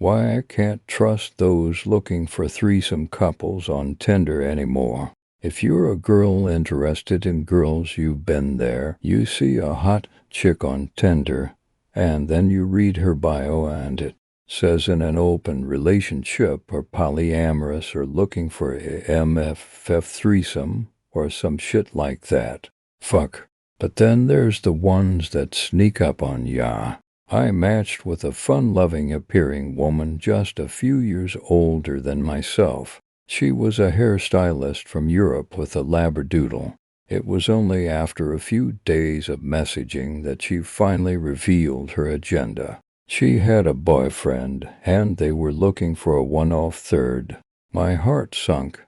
Why I can't trust those looking for threesome couples on Tinder anymore. If you're a girl interested in girls, you've been there. You see a hot chick on Tinder, and then you read her bio and it says in an open relationship or polyamorous or looking for a MFF threesome or some shit like that. Fuck. But then there's the ones that sneak up on ya. I matched with a fun-loving appearing woman just a few years older than myself. She was a hairstylist from Europe with a labradoodle. It was only after a few days of messaging that she finally revealed her agenda. She had a boyfriend, and they were looking for a one-off third. My heart sunk.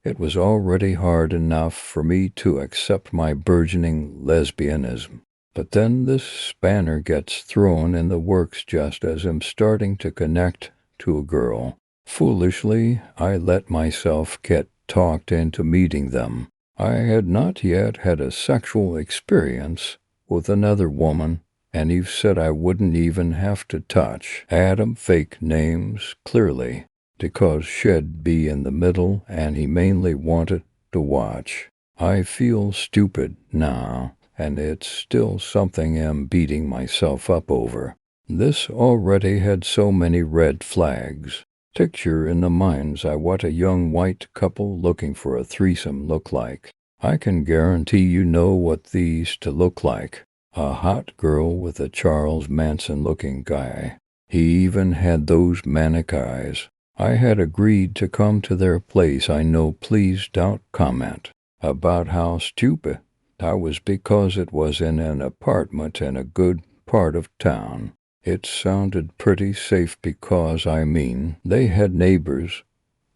It was already hard enough for me to accept my burgeoning lesbianism. But then this spanner gets thrown in the works just as I'm starting to connect to a girl. Foolishly, I let myself get talked into meeting them. I had not yet had a sexual experience with another woman, and Eve said I wouldn't even have to touch. Adam fake names, clearly, because she'd be in the middle and he mainly wanted to watch. I feel stupid now, and it's still something I'm beating myself up over. This already had so many red flags. Picture in the mind's eye what a young white couple looking for a threesome look like. I can guarantee you know what these to look like. A hot girl with a Charles Manson-looking guy. He even had those manic eyes. I had agreed to come to their place. I know, please don't comment about how stupid I was because it was in an apartment in a good part of town. It sounded pretty safe because, they had neighbors,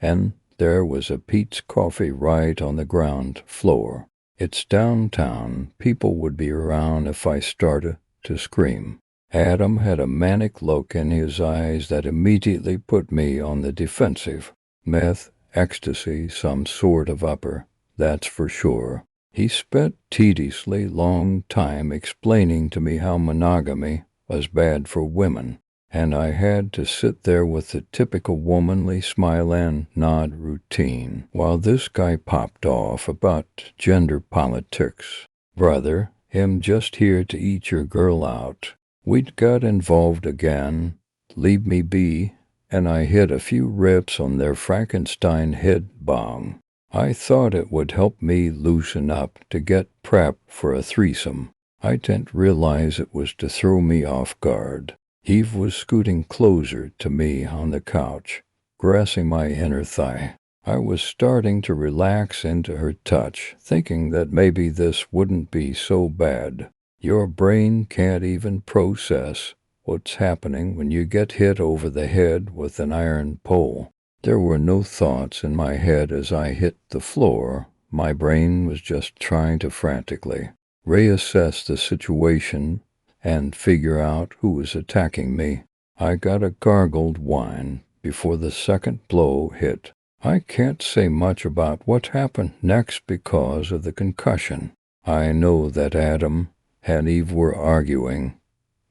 and there was a Pete's Coffee right on the ground floor. It's downtown. People would be around if I started to scream. Adam had a manic look in his eyes that immediately put me on the defensive. Meth, ecstasy, some sort of upper, that's for sure. He spent tediously long time explaining to me how monogamy was bad for women, and I had to sit there with the typical womanly smile and nod routine, while this guy popped off about gender politics. Brother, him just here to eat your girl out. We'd got involved again, leave me be, and I hit a few rips on their Frankenstein head bong. I thought it would help me loosen up to get prepped for a threesome. I didn't realize it was to throw me off guard. Eve was scooting closer to me on the couch, grasping my inner thigh. I was starting to relax into her touch, thinking that maybe this wouldn't be so bad. Your brain can't even process what's happening when you get hit over the head with an iron pole. There were no thoughts in my head as I hit the floor. My brain was just trying to frantically reassess the situation and figure out who was attacking me. I got a gargled whine before the second blow hit. I can't say much about what happened next because of the concussion. I know that Adam and Eve were arguing,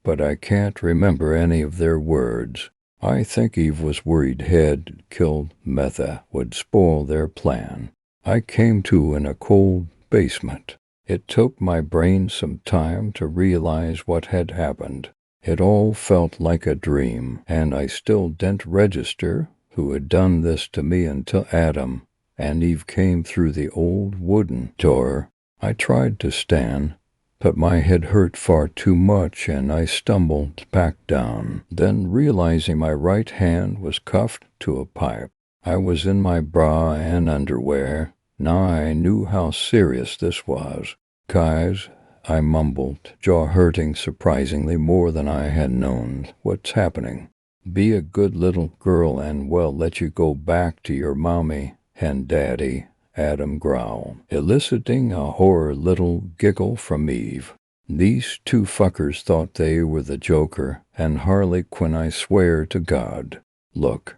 but I can't remember any of their words. I think Eve was worried had killed Metha would spoil their plan. I came to in a cold basement. It took my brain some time to realize what had happened. It all felt like a dream, and I still didn't register who had done this to me until Adam and Eve came through the old wooden door. I tried to stand, but my head hurt far too much and I stumbled back down. Then, realizing my right hand was cuffed to a pipe, I was in my bra and underwear. Now I knew how serious this was. Guys, I mumbled, jaw hurting surprisingly more than I had known. What's happening? Be a good little girl and we'll let you go back to your mommy and daddy, Adam growled, eliciting a horror little giggle from Eve. These two fuckers thought they were the Joker and Harley Quinn, I swear to God. Look,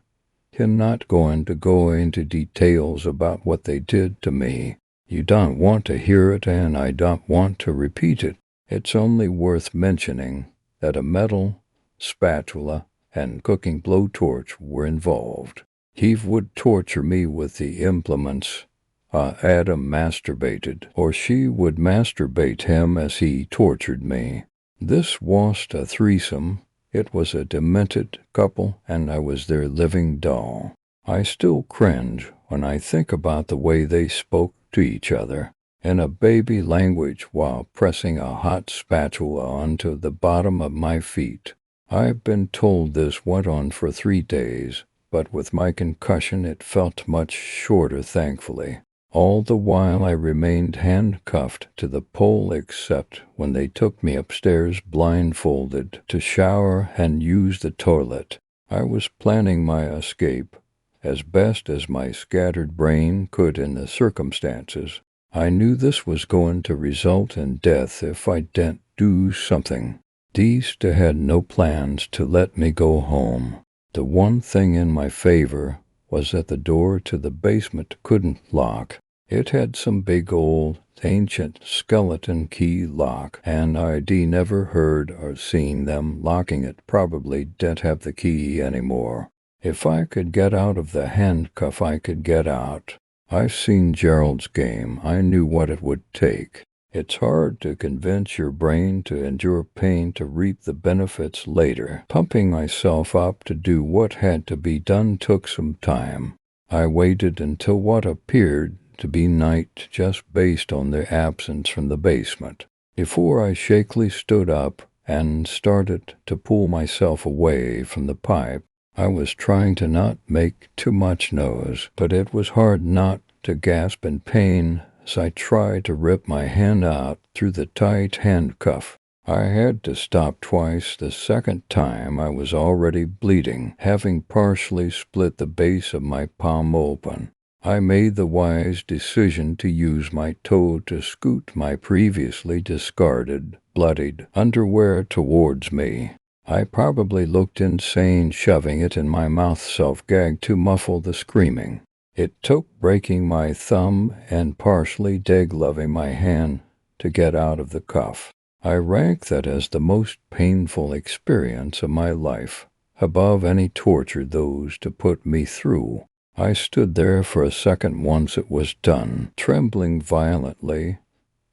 I'm not going to go into details about what they did to me. You don't want to hear it and I don't want to repeat it. It's only worth mentioning that a metal spatula and cooking blowtorch were involved. He would torture me with the implements. Adam masturbated, or she would masturbate him as he tortured me. This wasn't a threesome. It was a demented couple, and I was their living doll. I still cringe when I think about the way they spoke to each other in a baby language while pressing a hot spatula onto the bottom of my feet. I've been told this went on for 3 days, but with my concussion it felt much shorter, thankfully. All the while I remained handcuffed to the pole except when they took me upstairs blindfolded to shower and use the toilet. I was planning my escape as best as my scattered brain could in the circumstances. I knew this was going to result in death if I didn't do something. Deist had no plans to let me go home. The one thing in my favor was that the door to the basement couldn't lock. It had some big old ancient skeleton key lock, and I'd never heard or seen them locking it. Probably didn't have the key anymore. If I could get out of the handcuff, I could get out. I've seen Gerald's game. I knew what it would take. It's hard to convince your brain to endure pain to reap the benefits later. Pumping myself up to do what had to be done took some time. I waited until what appeared to be night just based on their absence from the basement before I shakily stood up and started to pull myself away from the pipe. I was trying to not make too much noise, but it was hard not to gasp in pain as I tried to rip my hand out through the tight handcuff. I had to stop twice. The second time I was already bleeding, having partially split the base of my palm open. I made the wise decision to use my toe to scoot my previously discarded, bloodied underwear towards me. I probably looked insane shoving it in my mouth, self-gagged to muffle the screaming. It took breaking my thumb and partially degloving my hand to get out of the cuff. I rank that as the most painful experience of my life, above any torture those to put me through. I stood there for a second once it was done, trembling violently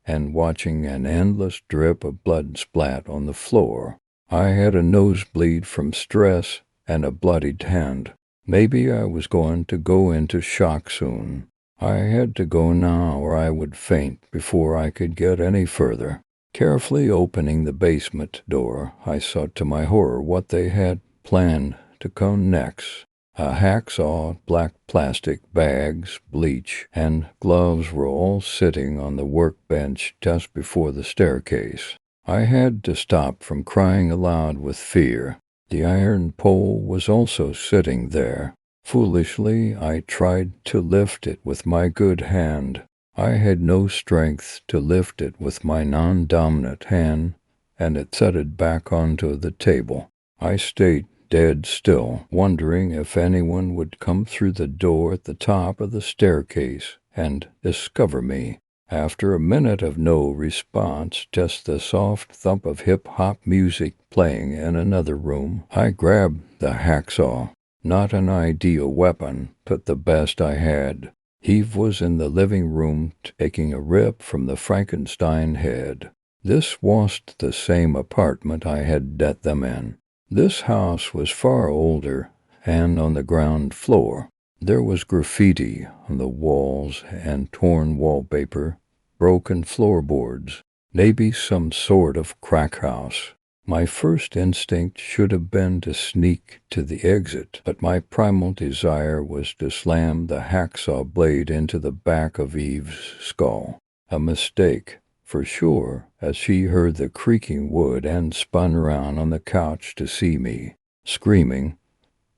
and watching an endless drip of blood splat on the floor. I had a nosebleed from stress and a bloodied hand. Maybe I was going to go into shock soon. I had to go now or I would faint before I could get any further. Carefully opening the basement door, I saw to my horror what they had planned to come next. A hacksaw, black plastic bags, bleach, and gloves were all sitting on the workbench just before the staircase. I had to stop from crying aloud with fear. The iron pole was also sitting there. Foolishly, I tried to lift it with my good hand. I had no strength to lift it with my non-dominant hand, and it settled back onto the table. I stayed dead still, wondering if anyone would come through the door at the top of the staircase and discover me. After a minute of no response, just the soft thump of hip-hop music playing in another room, I grabbed the hacksaw. Not an ideal weapon, but the best I had. Eve was in the living room taking a rip from the Frankenstein head. This wasn't the same apartment I had let them in. This house was far older, and on the ground floor there was graffiti on the walls and torn wallpaper, broken floorboards, maybe some sort of crack house. My first instinct should have been to sneak to the exit, but my primal desire was to slam the hacksaw blade into the back of Eve's skull. A mistake, for sure, as she heard the creaking wood and spun around on the couch to see me. Screaming,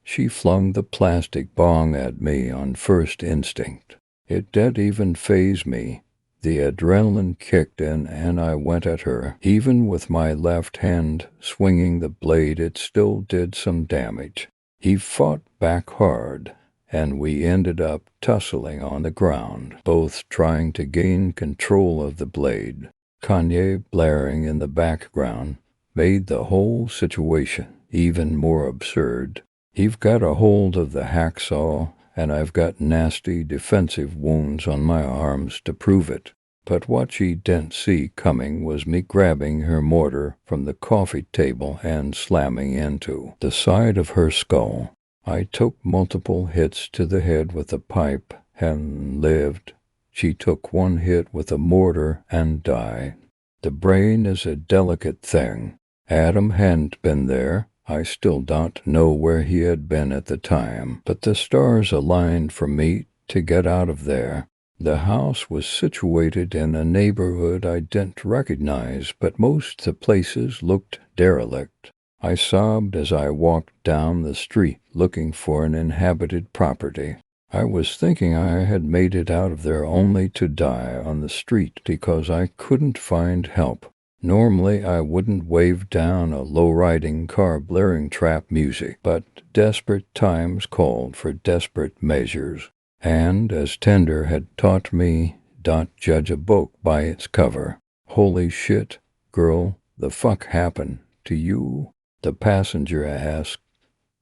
she flung the plastic bong at me on first instinct. It didn't even faze me. The adrenaline kicked in and I went at her. Even with my left hand swinging the blade, it still did some damage. He fought back hard, and we ended up tussling on the ground, both trying to gain control of the blade. Kanye blaring in the background made the whole situation even more absurd. You've got a hold of the hacksaw, and I've got nasty defensive wounds on my arms to prove it. But what she didn't see coming was me grabbing her mortar from the coffee table and slamming into the side of her skull. I took multiple hits to the head with a pipe and lived. She took one hit with a mortar and died. The brain is a delicate thing. Adam hadn't been there. I still don't know where he had been at the time, but the stars aligned for me to get out of there. The house was situated in a neighborhood I didn't recognize, but most of the places looked derelict. I sobbed as I walked down the street looking for an inhabited property. I was thinking I had made it out of there only to die on the street because I couldn't find help. Normally, I wouldn't wave down a low-riding car blaring trap music, but desperate times called for desperate measures. And, as Tinder had taught me, don't judge a book by its cover. Holy shit, girl, the fuck happened to you? The passenger asked,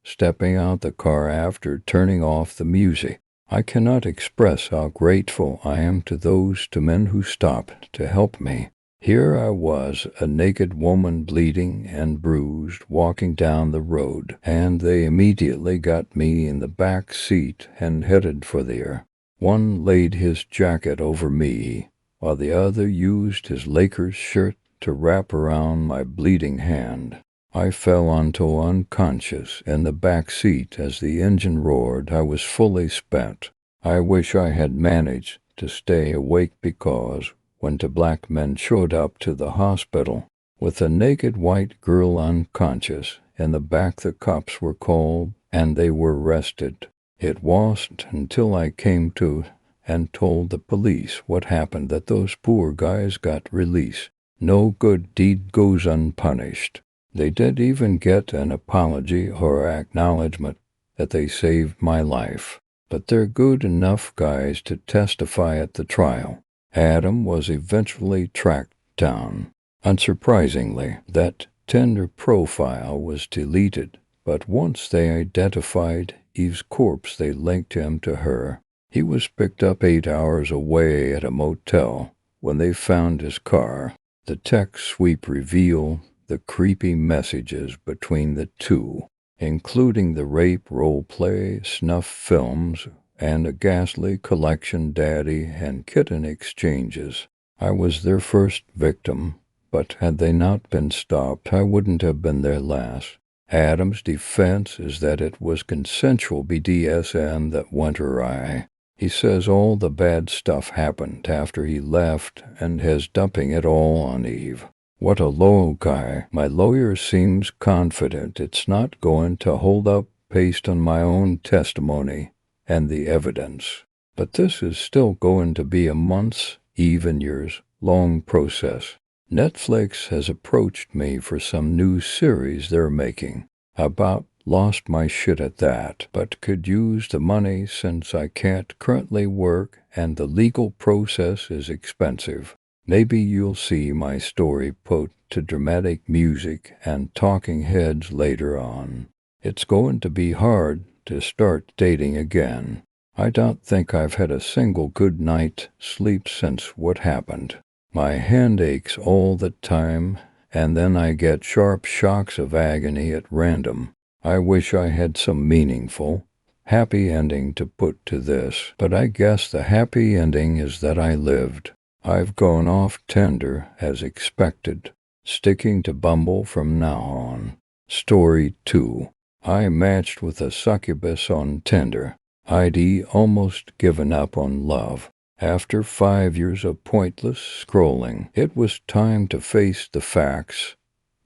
stepping out the car after turning off the music. I cannot express how grateful I am to those two men who stopped to help me. Here I was, a naked woman bleeding and bruised, walking down the road, and they immediately got me in the back seat and headed for there. One laid his jacket over me, while the other used his Lakers shirt to wrap around my bleeding hand. I fell onto unconscious in the back seat as the engine roared. I was fully spent. I wish I had managed to stay awake because when two black men showed up to the hospital with a naked white girl unconscious in the back, the cops were called and they were arrested. It wasn't until I came to and told the police what happened that those poor guys got released. No good deed goes unpunished. They did even get an apology or acknowledgement that they saved my life. But they're good enough guys to testify at the trial. Adam was eventually tracked down. Unsurprisingly, that Tinder profile was deleted, but once they identified Eve's corpse, they linked him to her. He was picked up 8 hours away at a motel when they found his car. The tech sweep revealed the creepy messages between the two, including the rape role-play, snuff films, and a ghastly collection daddy and kitten exchanges. I was their first victim, but had they not been stopped, I wouldn't have been their last. Adam's defense is that it was consensual BDSM that went awry. He says all the bad stuff happened after he left and is dumping it all on Eve. What a low guy. My lawyer seems confident it's not going to hold up based on my own testimony and the evidence. But this is still going to be a months, even years, long process. Netflix has approached me for some new series they're making. About lost my shit at that, but could use the money since I can't currently work and the legal process is expensive. Maybe you'll see my story put to dramatic music and talking heads later on. It's going to be hard to start dating again. I don't think I've had a single good night's sleep since what happened. My hand aches all the time, and then I get sharp shocks of agony at random. I wish I had some meaningful, happy ending to put to this, but I guess the happy ending is that I lived. I've gone off Tinder as expected, sticking to Bumble from now on. Story 2. I matched with a succubus on Tinder. I'd almost given up on love. After 5 years of pointless scrolling, it was time to face the facts.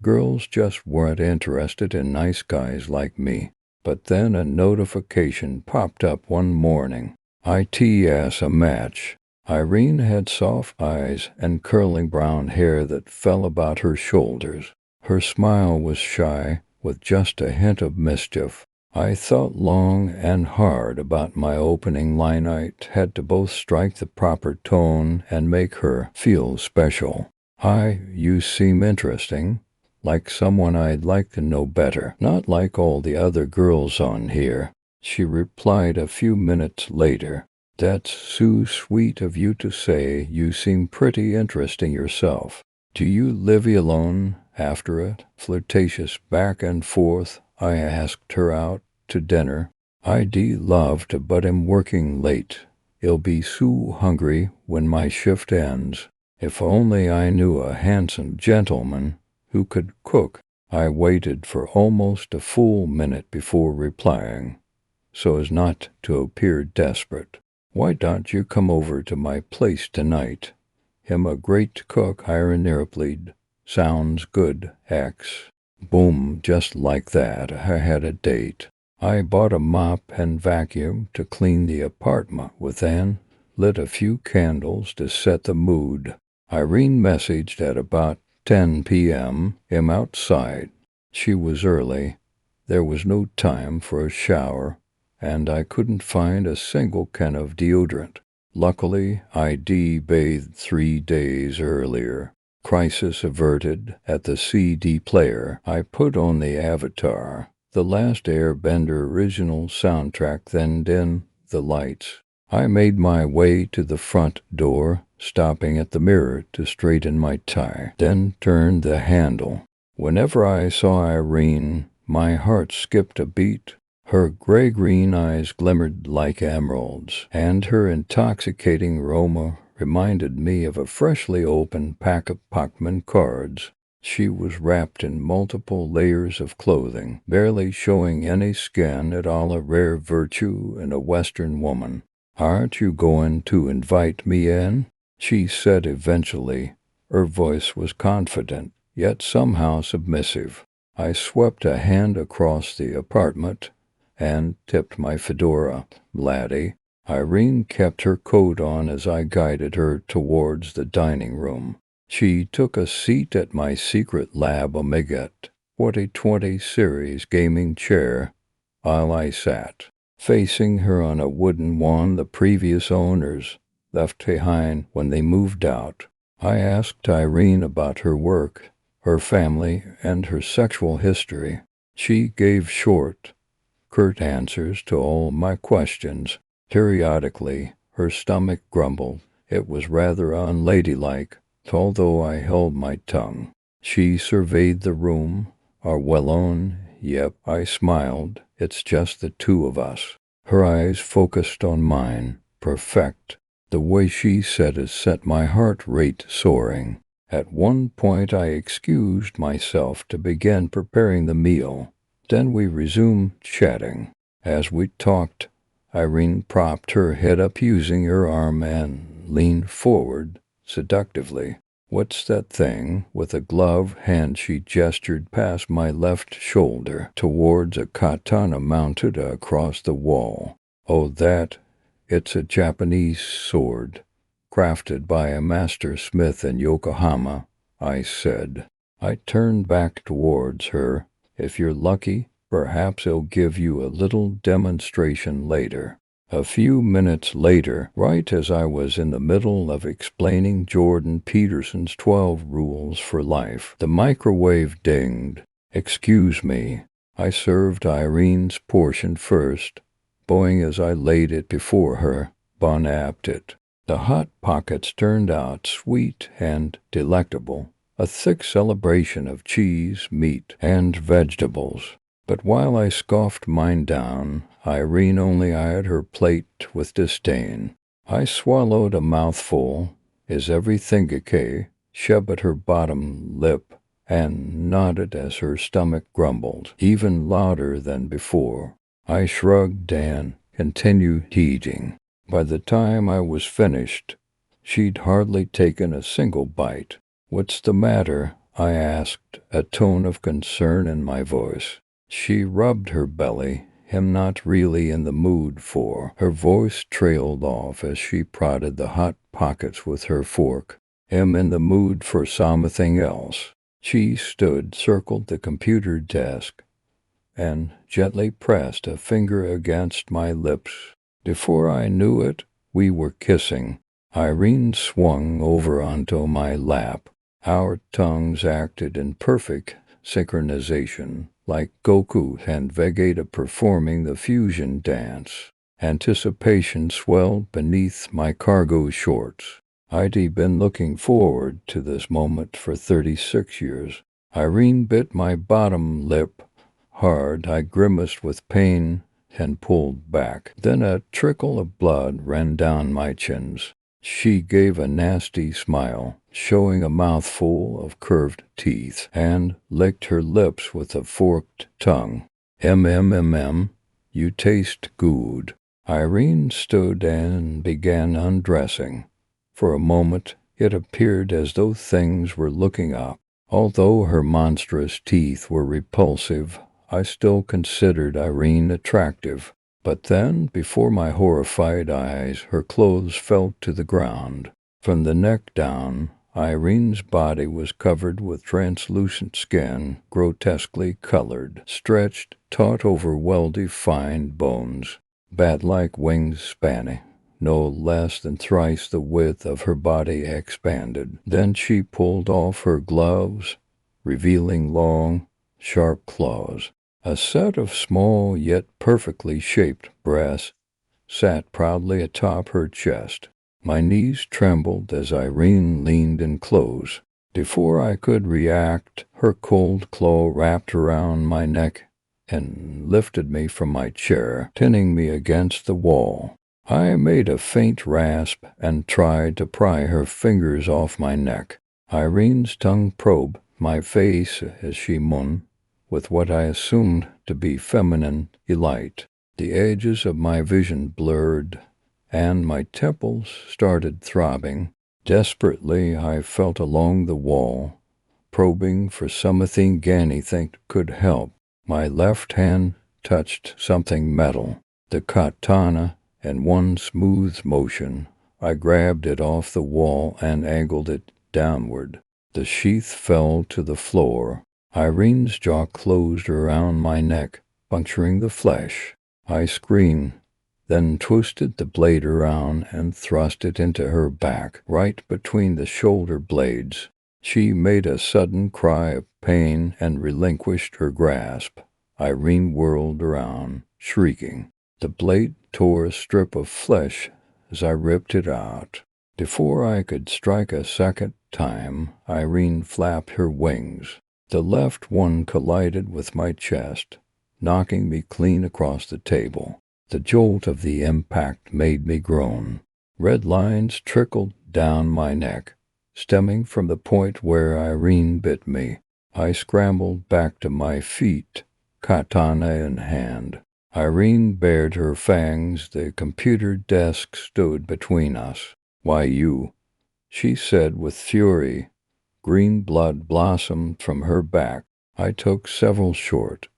Girls just weren't interested in nice guys like me. But then a notification popped up one morning. ITS a match. Irene had soft eyes and curling brown hair that fell about her shoulders. Her smile was shy, with just a hint of mischief. I thought long and hard about my opening line. I had to both strike the proper tone and make her feel special. Hi, you seem interesting. like someone I'd like to know better, not like all the other girls on here. She replied a few minutes later, "That's so sweet of you to say. You seem pretty interesting yourself. Do you live alone?" After a flirtatious back and forth, I asked her out to dinner. "I'd love to, but I'm working late. I'll be so hungry when my shift ends. If only I knew a handsome gentleman who could cook." I waited for almost a full minute before replying, so as not to appear desperate. "Why don't you come over to my place tonight? Him a great cook," ironically. "Sounds good, X." Boom, just like that, I had a date. I bought a mop and vacuum to clean the apartment with and lit a few candles to set the mood. Irene messaged at about 10 p.m. "I'm outside." She was early. There was no time for a shower, and I couldn't find a single can of deodorant. Luckily, I'd bathed 3 days earlier. Crisis averted. At the CD player, I put on the Avatar, The Last Airbender original soundtrack, then dim the lights. I made my way to the front door, stopping at the mirror to straighten my tie, then turned the handle. Whenever I saw Irene, my heart skipped a beat. Her gray-green eyes glimmered like emeralds, and her intoxicating aroma reminded me of a freshly opened pack of Pokémon cards. She was wrapped in multiple layers of clothing, barely showing any skin at all, a rare virtue in a Western woman. "Aren't you going to invite me in?" she said eventually. Her voice was confident, yet somehow submissive. I swept a hand across the apartment and tipped my fedora. "Laddie." Irene kept her coat on as I guided her towards the dining room. She took a seat at my secret lab Omega 2020 series gaming chair, while I sat facing her on a wooden one the previous owners left behind when they moved out. I asked Irene about her work, her family, and her sexual history. She gave short, curt answers to all my questions. Periodically, her stomach grumbled. It was rather unladylike, although I held my tongue. She surveyed the room. "Are well on?" "Yep," I smiled. "It's just the two of us." Her eyes focused on mine. Perfect. The way she said it set my heart rate soaring. At one point I excused myself to begin preparing the meal. Then we resumed chatting. As we talked, Irene propped her head up using her arm and leaned forward seductively. "What's that thing?" With a gloved hand she gestured past my left shoulder towards a katana mounted across the wall. "Oh, that? It's a Japanese sword, crafted by a master smith in Yokohama," I said. I turned back towards her. "If you're lucky, perhaps I'll give you a little demonstration later." A few minutes later, right as I was in the middle of explaining Jordan Peterson's 12 rules for life, the microwave dinged. "Excuse me." I served Irene's portion first, bowing as I laid it before her. Bon appetit. The hot pockets turned out sweet and delectable, a thick celebration of cheese, meat, and vegetables. But while I scoffed mine down, Irene only eyed her plate with disdain. I swallowed a mouthful. "Is everything okay?" She bit her bottom lip and nodded as her stomach grumbled, even louder than before. I shrugged and continued eating. By the time I was finished, she'd hardly taken a single bite. "What's the matter?" I asked, a tone of concern in my voice. She rubbed her belly. "I'm not really in the mood for." Her voice trailed off as she prodded the hot pockets with her fork. "I'm in the mood for something else." She stood, circled the computer desk, and gently pressed a finger against my lips. Before I knew it, we were kissing. Irene swung over onto my lap. Our tongues acted in perfect synchronization, like Goku and Vegeta performing the fusion dance. Anticipation swelled beneath my cargo shorts. I'd been looking forward to this moment for 36 years. Irene bit my bottom lip hard. I grimaced with pain and pulled back. Then a trickle of blood ran down my chins. She gave a nasty smile, showing a mouthful of curved teeth, and licked her lips with a forked tongue. You taste good. Irene stood and began undressing. For a moment it appeared as though things were looking up. Although her monstrous teeth were repulsive, I still considered Irene attractive. But then, before my horrified eyes, her clothes fell to the ground. From the neck down, Irene's body was covered with translucent skin, grotesquely colored, stretched taut over well-defined bones. Bat-like wings spanning, no less than thrice the width of her body expanded. Then she pulled off her gloves, revealing long, sharp claws. A set of small yet perfectly shaped breasts sat proudly atop her chest. My knees trembled as Irene leaned in close. Before I could react, her cold claw wrapped around my neck and lifted me from my chair, pinning me against the wall. I made a faint rasp and tried to pry her fingers off my neck. Irene's tongue probed my face as she moaned, with what I assumed to be feminine delight. The edges of my vision blurred, and my temples started throbbing. Desperately, I felt along the wall, probing for something anything could help. My left hand touched something metal, the katana. In one smooth motion, I grabbed it off the wall and angled it downward. The sheath fell to the floor. Irene's jaw closed around my neck, puncturing the flesh. I screamed, then twisted the blade around and thrust it into her back, right between the shoulder blades. She made a sudden cry of pain and relinquished her grasp. Irene whirled around, shrieking. The blade tore a strip of flesh as I ripped it out. Before I could strike a second time, Irene flapped her wings. The left one collided with my chest, knocking me clean across the table. The jolt of the impact made me groan. Red lines trickled down my neck, stemming from the point where Irene bit me. I scrambled back to my feet, katana in hand. Irene bared her fangs. The computer desk stood between us. "Why you?" she said with fury. Green blood blossomed from her back. I took several short,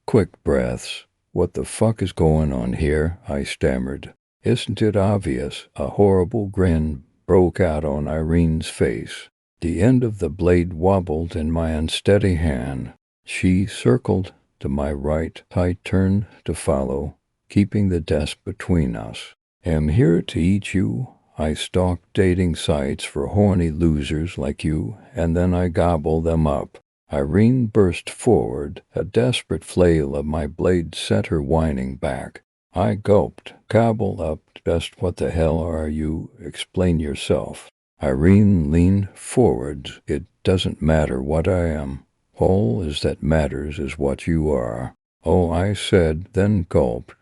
quick breaths. "What the fuck is going on here?" I stammered. "Isn't it obvious?" A horrible grin broke out on Irene's face. The end of the blade wobbled in my unsteady hand. She circled to my right. I turned to follow, keeping the desk between us. "Am here to eat you." I stalk dating sites for horny losers like you, and then I gobble them up. Irene burst forward. A desperate flail of my blade sent her whining back. I gulped. "Gobble up just what the hell are you? Explain yourself." Irene leaned forward. "It doesn't matter what I am. All that matters is what you are." "Oh," I said, then gulped.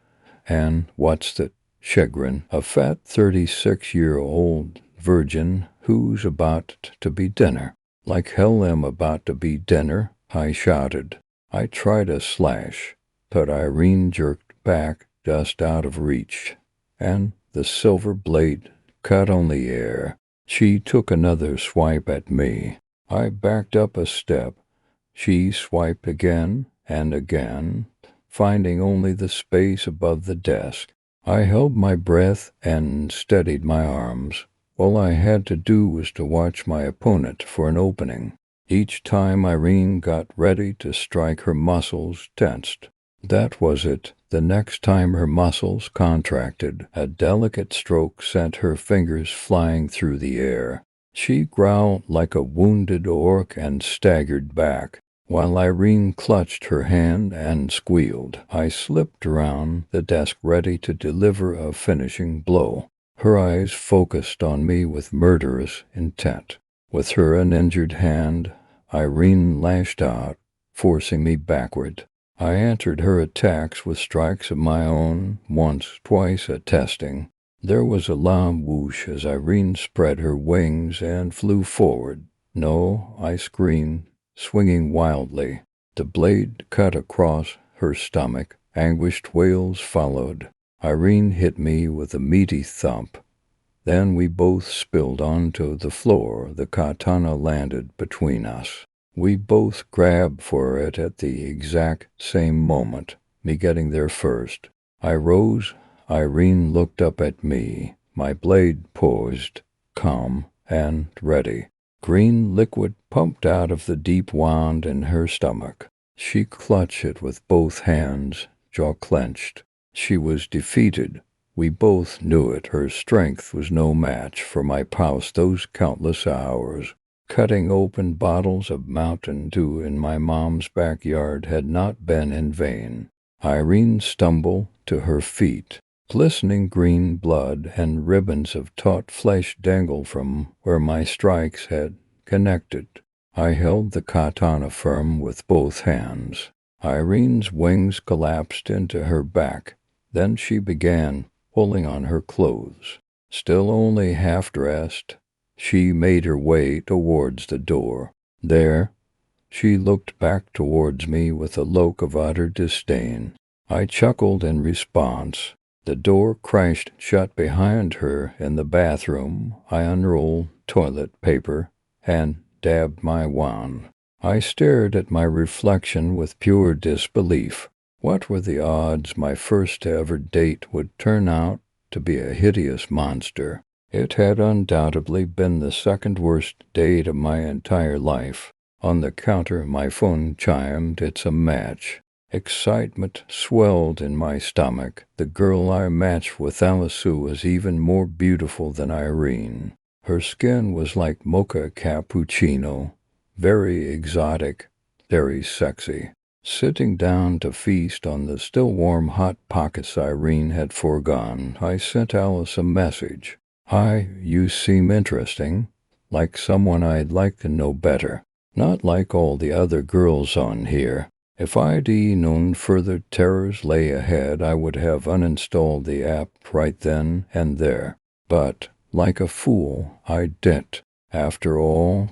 "And what's the chagrin?" "A fat 36-year-old virgin who's about to be dinner." "Like hell am about to be dinner," I shouted. I tried a slash, but Irene jerked back just out of reach, and the silver blade cut on the air. She took another swipe at me. I backed up a step. She swiped again and again, finding only the space above the desk. I held my breath and steadied my arms. All I had to do was to watch my opponent for an opening. Each time Irene got ready to strike, her muscles tensed. That was it. The next time her muscles contracted, a delicate stroke sent her fingers flying through the air. She growled like a wounded orc and staggered back. While Irene clutched her hand and squealed, I slipped around the desk ready to deliver a finishing blow. Her eyes focused on me with murderous intent. With her uninjured hand, Irene lashed out, forcing me backward. I answered her attacks with strikes of my own, once, twice at testing. There was a loud whoosh as Irene spread her wings and flew forward. "No," I screamed, swinging wildly. The blade cut across her stomach. Anguished wails followed. Irene hit me with a meaty thump. Then we both spilled onto the floor. The katana landed between us. We both grabbed for it at the exact same moment, me getting there first. I rose. Irene looked up at me, my blade poised, calm, and ready. Green liquid pumped out of the deep wound in her stomach. She clutched it with both hands, jaw clenched. She was defeated. We both knew it. Her strength was no match for my prowess those countless hours. Cutting open bottles of Mountain Dew in my mom's backyard had not been in vain. Irene stumbled to her feet. Glistening green blood and ribbons of taut flesh dangled from where my strikes had connected. I held the katana firm with both hands. Irene's wings collapsed into her back. Then she began pulling on her clothes. Still only half-dressed, she made her way towards the door. There, she looked back towards me with a look of utter disdain. I chuckled in response. The door crashed shut behind her in the bathroom. I unrolled toilet paper and dabbed my wand. I stared at my reflection with pure disbelief. What were the odds my first ever date would turn out to be a hideous monster? It had undoubtedly been the second worst date of my entire life. On the counter my phone chimed. It's a match. Excitement swelled in my stomach. The girl I matched with Alisu was even more beautiful than Irene. Her skin was like mocha cappuccino, very exotic, very sexy. Sitting down to feast on the still warm hot pockets Irene had foregone, I sent Alice a message. "Hi, you seem interesting, like someone I'd like to know better. Not like all the other girls on here. If I'd known further terrors lay ahead, I would have uninstalled the app right then and there. But, like a fool, I didn't. After all,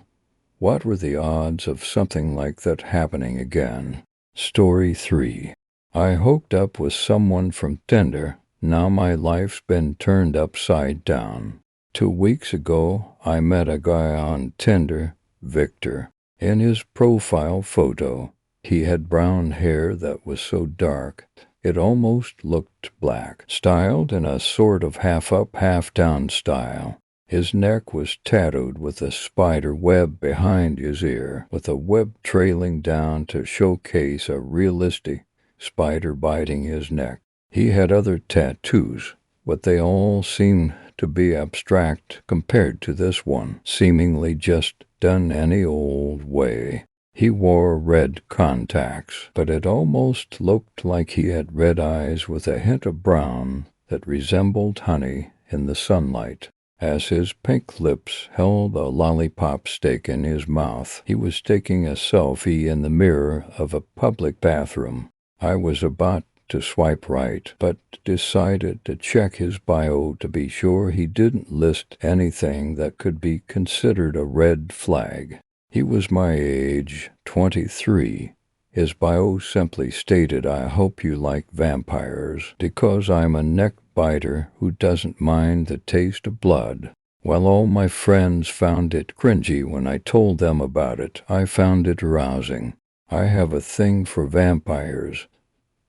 what were the odds of something like that happening again?" Story 3. I hooked up with someone from Tinder. Now my life's been turned upside down. 2 weeks ago, I met a guy on Tinder, Victor. In his profile photo, he had brown hair that was so dark it almost looked black, styled in a sort of half-up, half-down style. His neck was tattooed with a spider web behind his ear, with a web trailing down to showcase a realistic spider biting his neck. He had other tattoos, but they all seemed to be abstract compared to this one, seemingly just done any old way. He wore red contacts, but it almost looked like he had red eyes with a hint of brown that resembled honey in the sunlight. As his pink lips held a lollipop stick in his mouth, he was taking a selfie in the mirror of a public bathroom. I was about to swipe right, but decided to check his bio to be sure he didn't list anything that could be considered a red flag. He was my age, 23. His bio simply stated, "I hope you like vampires, because I'm a neck-biter who doesn't mind the taste of blood." While all my friends found it cringy when I told them about it, I found it arousing. I have a thing for vampires,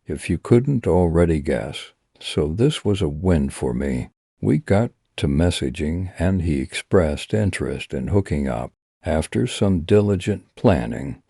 if you couldn't already guess, so this was a win for me. We got to messaging, and he expressed interest in hooking up. After some diligent planning,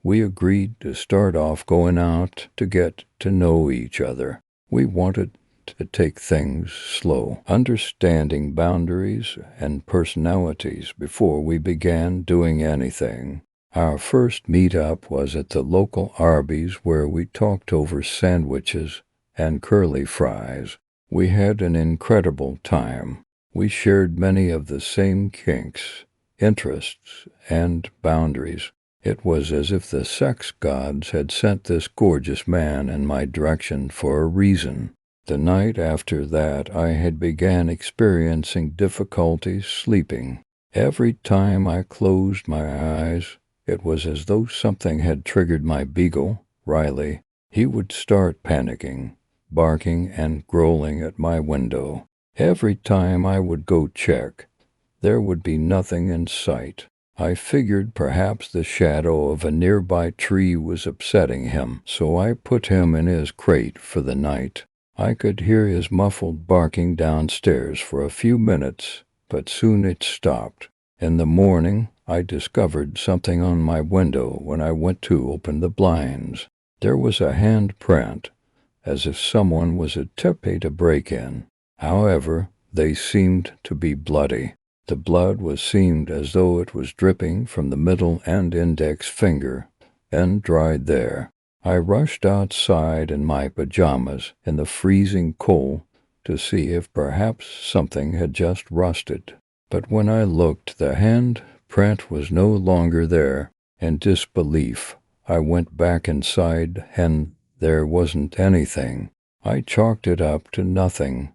we agreed to start off going out to get to know each other. We wanted to take things slow, understanding boundaries and personalities before we began doing anything. Our first meet-up was at the local Arby's where we talked over sandwiches and curly fries. We had an incredible time. We shared many of the same kinks, interests, and boundaries. It was as if the sex gods had sent this gorgeous man in my direction for a reason. The night after that, I had began experiencing difficulties sleeping. Every time I closed my eyes, it was as though something had triggered my beagle, Riley. He would start panicking, barking and growling at my window. Every time I would go check, there would be nothing in sight. I figured perhaps the shadow of a nearby tree was upsetting him, so I put him in his crate for the night. I could hear his muffled barking downstairs for a few minutes, but soon it stopped. In the morning, I discovered something on my window when I went to open the blinds. There was a handprint, as if someone was attempting to break in. However, they seemed to be bloody. The blood seemed as though it was dripping from the middle and index finger, and dried there. I rushed outside in my pajamas in the freezing cold to see if perhaps something had just rusted. But when I looked, the handprint was no longer there. In disbelief, I went back inside, and there wasn't anything. I chalked it up to nothing,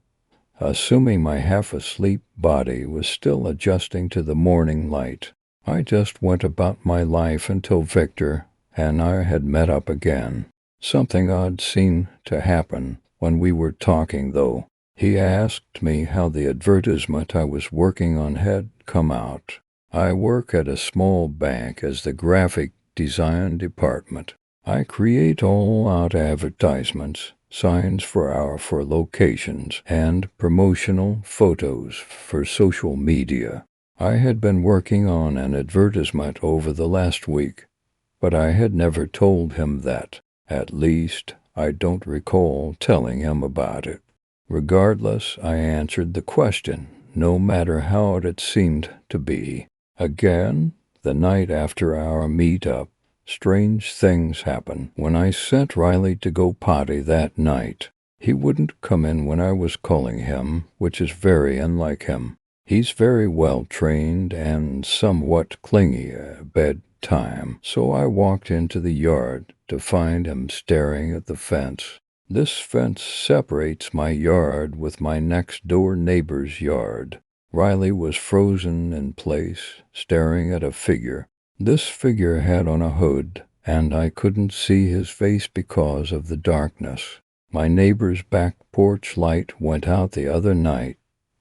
assuming my half-asleep body was still adjusting to the morning light. I just went about my life until Victor and I had met up again. Something odd seemed to happen when we were talking, though. He asked me how the advertisement I was working on had come out. I work at a small bank as the graphic design department. I create all-out advertisements, signs for locations, and promotional photos for social media. I had been working on an advertisement over the last week, but I had never told him that. At least, I don't recall telling him about it. Regardless, I answered the question, no matter how it seemed to be. Again, the night after our meet-up, strange things happened. When I sent Riley to go potty that night, he wouldn't come in when I was calling him, which is very unlike him. He's very well trained and somewhat clingy at bedtime, so I walked into the yard to find him staring at the fence. This fence separates my yard with my next-door neighbor's yard. Riley was frozen in place, staring at a figure. This figure had on a hood, and I couldn't see his face because of the darkness. My neighbor's back porch light went out the other night,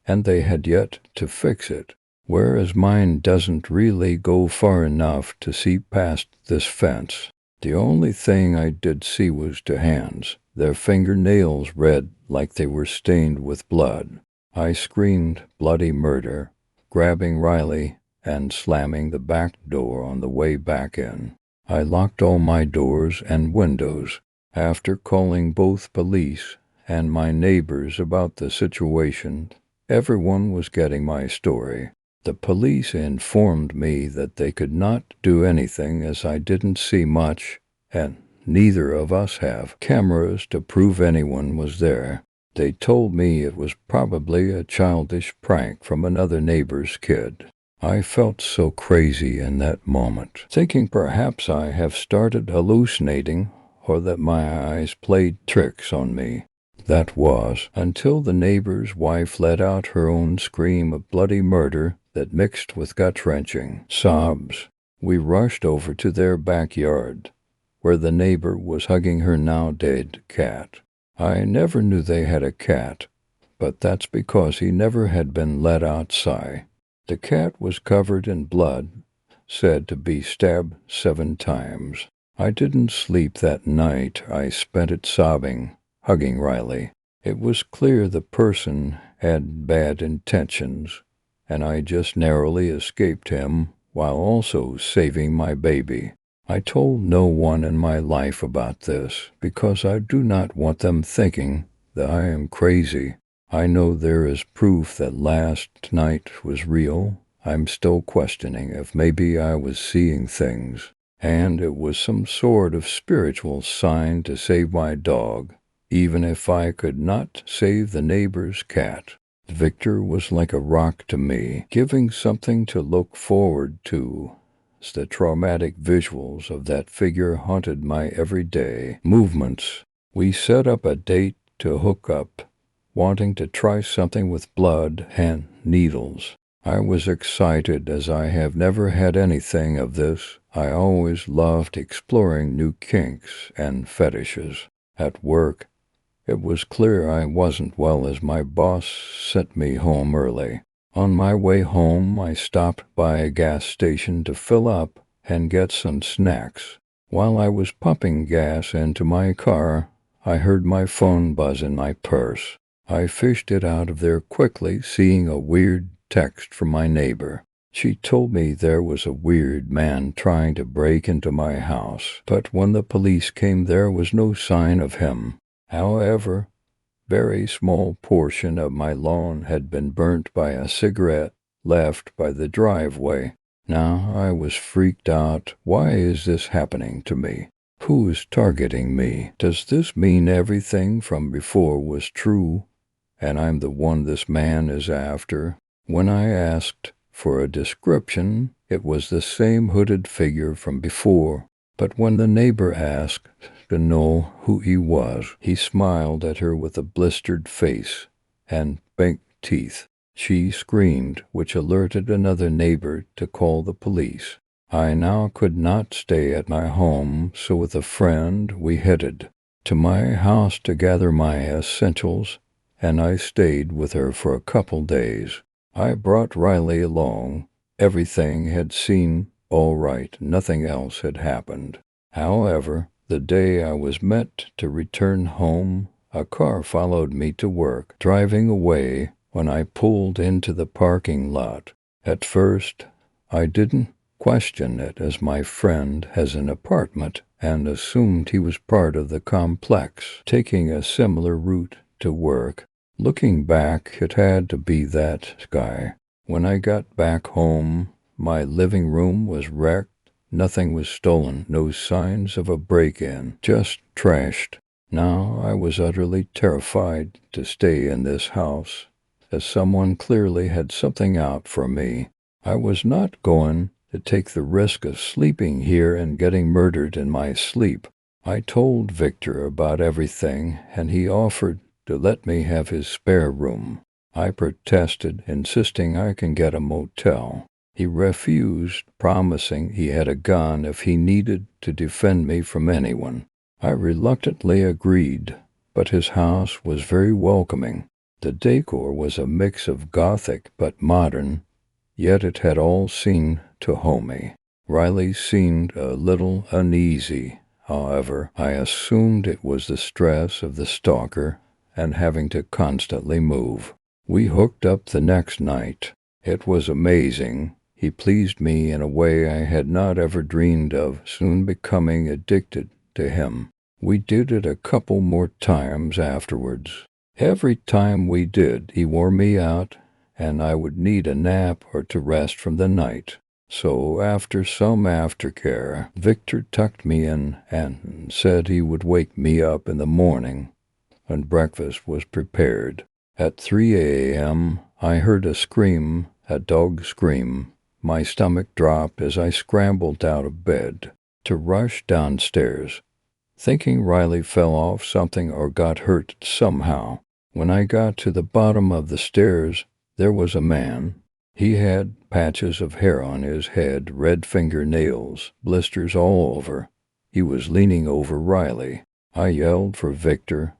and they had yet to fix it, whereas mine doesn't really go far enough to see past this fence. The only thing I did see was two hands, their fingernails red like they were stained with blood. I screamed bloody murder, grabbing Riley and slamming the back door on the way back in. I locked all my doors and windows. After calling both police and my neighbors about the situation, everyone was getting my story. The police informed me that they could not do anything as I didn't see much, and neither of us have cameras to prove anyone was there. They told me it was probably a childish prank from another neighbor's kid. I felt so crazy in that moment, thinking perhaps I have started hallucinating or that my eyes played tricks on me. That was until the neighbor's wife let out her own scream of bloody murder that mixed with gut-wrenching sobs. We rushed over to their backyard, where the neighbor was hugging her now-dead cat. I never knew they had a cat, but that's because he never had been let outside. The cat was covered in blood, said to be stabbed 7 times. I didn't sleep that night. I spent it sobbing, hugging Riley. It was clear the person had bad intentions, and I just narrowly escaped him while also saving my baby. I told no one in my life about this because I do not want them thinking that I am crazy. I know there is proof that last night was real, I'm still questioning if maybe I was seeing things, and it was some sort of spiritual sign to save my dog, even if I could not save the neighbor's cat. Victor was like a rock to me, giving something to look forward to. The traumatic visuals of that figure haunted my everyday movements. We set up a date to hook up, wanting to try something with blood and needles. I was excited as I have never had anything of this. I always loved exploring new kinks and fetishes. At work, it was clear I wasn't well as my boss sent me home early. On my way home, I stopped by a gas station to fill up and get some snacks. While I was pumping gas into my car, I heard my phone buzz in my purse. I fished it out of there quickly, seeing a weird text from my neighbor. She told me there was a weird man trying to break into my house, but when the police came there was no sign of him. However, very small portion of my lawn had been burnt by a cigarette left by the driveway. Now I was freaked out. Why is this happening to me? Who is targeting me? Does this mean everything from before was true, and I'm the one this man is after? When I asked for a description, it was the same hooded figure from before. But when the neighbor asked to know who he was, he smiled at her with a blistered face and pink teeth. She screamed, which alerted another neighbor to call the police. I now could not stay at my home, so with a friend we headed to my house to gather my essentials, and I stayed with her for a couple days. I brought Riley along. Everything had seemed all right, nothing else had happened. However, the day I was meant to return home, a car followed me to work, driving away when I pulled into the parking lot. At first, I didn't question it, as my friend has an apartment, and assumed he was part of the complex, taking a similar route to work. Looking back, it had to be that guy. When I got back home, my living room was wrecked. Nothing was stolen, no signs of a break-in, just trashed. Now I was utterly terrified to stay in this house, as someone clearly had something out for me. I was not going to take the risk of sleeping here and getting murdered in my sleep. I told Victor about everything, and he offered to let me have his spare room. I protested, insisting I can get a motel. He refused, promising he had a gun if he needed to defend me from anyone. I reluctantly agreed, but his house was very welcoming. The decor was a mix of Gothic but modern, yet it had all seemed to homey. Riley seemed a little uneasy. However, I assumed it was the stress of the stalker and having to constantly move. We hooked up the next night. It was amazing. He pleased me in a way I had not ever dreamed of, soon becoming addicted to him. We did it a couple more times afterwards. Every time we did, he wore me out, and I would need a nap or to rest from the night. So after some aftercare, Victor tucked me in and said he would wake me up in the morning when breakfast was prepared. At 3 a.m., I heard a dog scream. My stomach dropped as I scrambled out of bed to rush downstairs, thinking Riley fell off something or got hurt somehow. When I got to the bottom of the stairs, there was a man. He had patches of hair on his head, red fingernails, blisters all over. He was leaning over Riley. I yelled for Victor,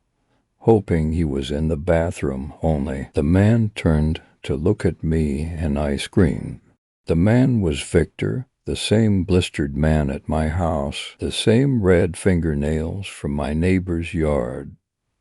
hoping he was in the bathroom, only the man turned to look at me and I screamed. The man was Victor, the same blistered man at my house, the same red fingernails from my neighbor's yard,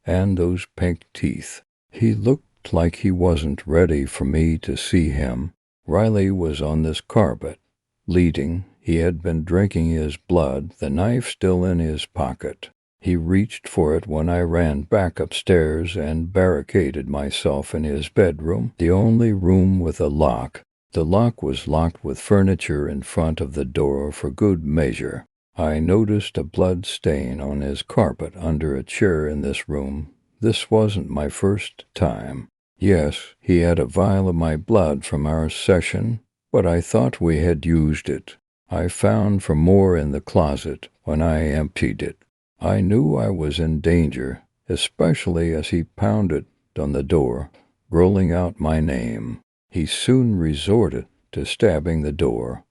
and those pink teeth. He looked like he wasn't ready for me to see him. Riley was on this carpet, bleeding. He had been drinking his blood, the knife still in his pocket. He reached for it when I ran back upstairs and barricaded myself in his bedroom, the only room with a lock. The lock was locked with furniture in front of the door for good measure. I noticed a blood stain on his carpet under a chair in this room. This wasn't my first time. Yes, he had a vial of my blood from our session, but I thought we had used it. I found for more in the closet when I emptied it. I knew I was in danger, especially as he pounded on the door, rolling out my name. He soon resorted to stabbing the door,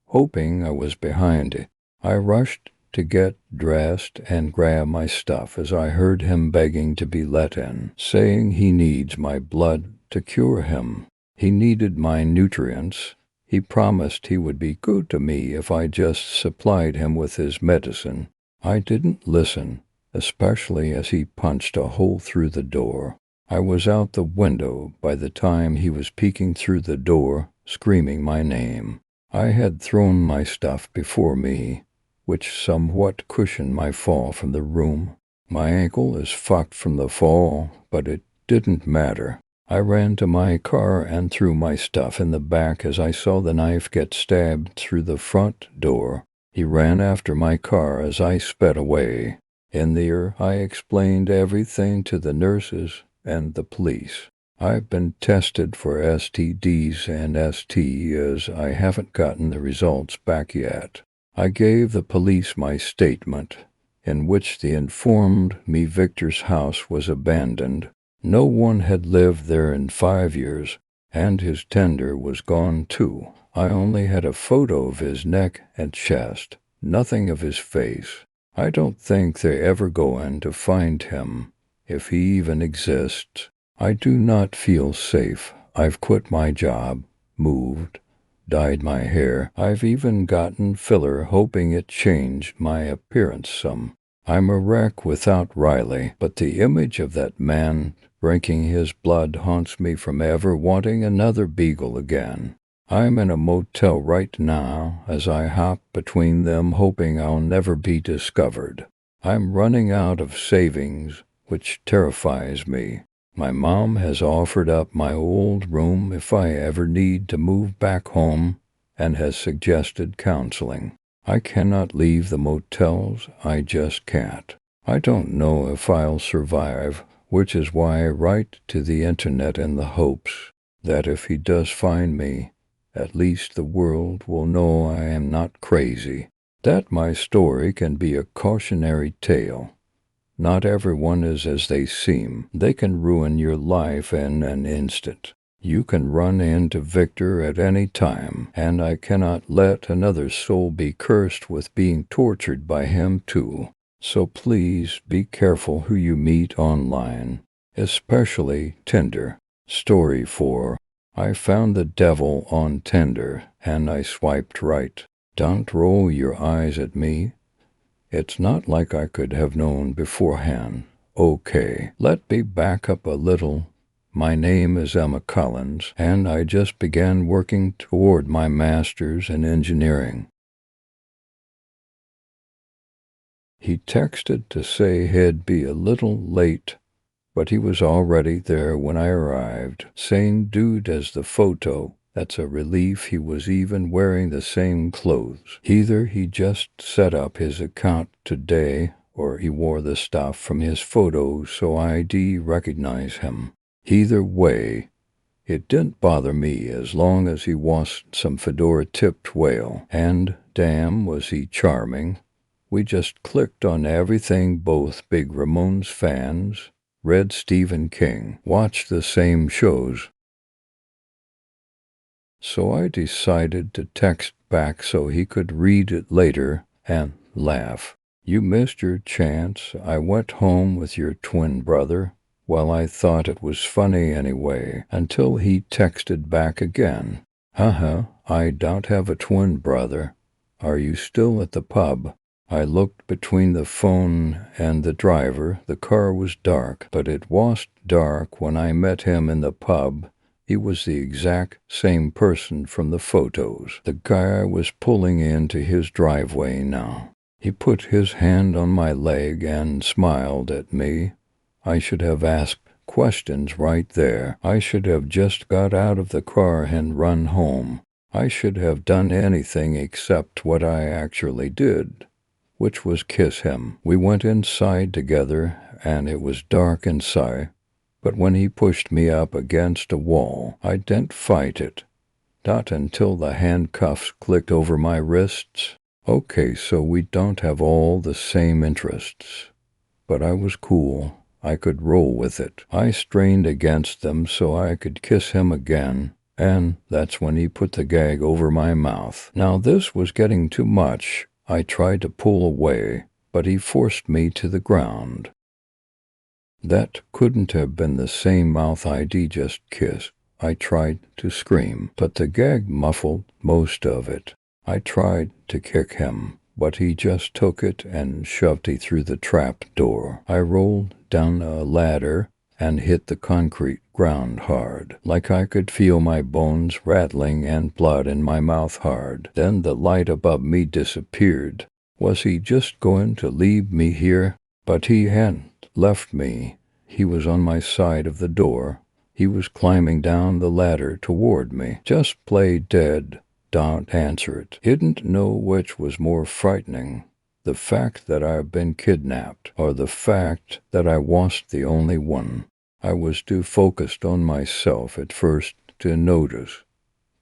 hoping I was behind it. I rushed to get dressed and grab my stuff as I heard him begging to be let in, saying he needs my blood to cure him. He needed my nutrients. He promised he would be good to me if I just supplied him with his medicine. I didn't listen, especially as he punched a hole through the door. I was out the window by the time he was peeking through the door, screaming my name. I had thrown my stuff before me, which somewhat cushioned my fall from the room. My ankle is fucked from the fall, but it didn't matter. I ran to my car and threw my stuff in the back as I saw the knife get stabbed through the front door. He ran after my car as I sped away. In there, I explained everything to the nurses and the police. I've been tested for STDs and STs. I haven't gotten the results back yet. I gave the police my statement, in which they informed me Victor's house was abandoned. No one had lived there in 5 years, and his Tinder was gone too. I only had a photo of his neck and chest, nothing of his face. I don't think they're ever going to find him, if he even exists. I do not feel safe. I've quit my job, moved, dyed my hair. I've even gotten filler hoping it changed my appearance some. I'm a wreck without Riley, but the image of that man drinking his blood haunts me from ever wanting another beagle again. I'm in a motel right now as I hop between them hoping I'll never be discovered. I'm running out of savings, which terrifies me. My mom has offered up my old room if I ever need to move back home and has suggested counseling. I cannot leave the motels, I just can't. I don't know if I'll survive, which is why I write to the internet in the hopes that if he does find me, at least the world will know I am not crazy, that my story can be a cautionary tale. Not everyone is as they seem. They can ruin your life in an instant. You can run into Victor at any time, and I cannot let another soul be cursed with being tortured by him too. So please be careful who you meet online, especially Tinder. Story 4. I found the devil on Tinder, and I swiped right. Don't roll your eyes at me. It's not like I could have known beforehand. Okay, let me back up a little. My name is Emma Collins, and I just began working toward my master's in engineering. He texted to say he'd be a little late, but he was already there when I arrived. Same dude as the photo. That's a relief he was even wearing the same clothes. Either he just set up his account today, or he wore the stuff from his photos so I'd recognize him. Either way, it didn't bother me as long as he wasn't some fedora-tipped whale. And damn was he charming. We just clicked on everything, both big Ramones fans, read Stephen King, watched the same shows. So I decided to text back so he could read it later and laugh. You missed your chance. I went home with your twin brother. Well, I thought it was funny anyway, until he texted back again. I don't have a twin brother. Are you still at the pub? I looked between the phone and the driver. The car was dark, but it wasn't dark when I met him in the pub. He was the exact same person from the photos. The guy was pulling into his driveway now. He put his hand on my leg and smiled at me. I should have asked questions right there. I should have just got out of the car and run home. I should have done anything except what I actually did, which was kiss him. We went inside together, and it was dark inside, but when he pushed me up against a wall, I didn't fight it. Not until the handcuffs clicked over my wrists. Okay, so we don't have all the same interests. But I was cool. I could roll with it. I strained against them so I could kiss him again, and that's when he put the gag over my mouth. Now this was getting too much. I tried to pull away, but he forced me to the ground. That couldn't have been the same mouth I'd just kissed. I tried to scream, but the gag muffled most of it. I tried to kick him, but he just took it and shoved it through the trap door. I rolled down a ladder and hit the concrete ground hard, like I could feel my bones rattling and blood in my mouth hard. Then the light above me disappeared. Was he just going to leave me here? But he hadn't left me. He was on my side of the door. He was climbing down the ladder toward me. Just play dead. Don't answer it. Didn't know which was more frightening, the fact that I've been kidnapped, or the fact that I wasn't the only one. I was too focused on myself at first to notice,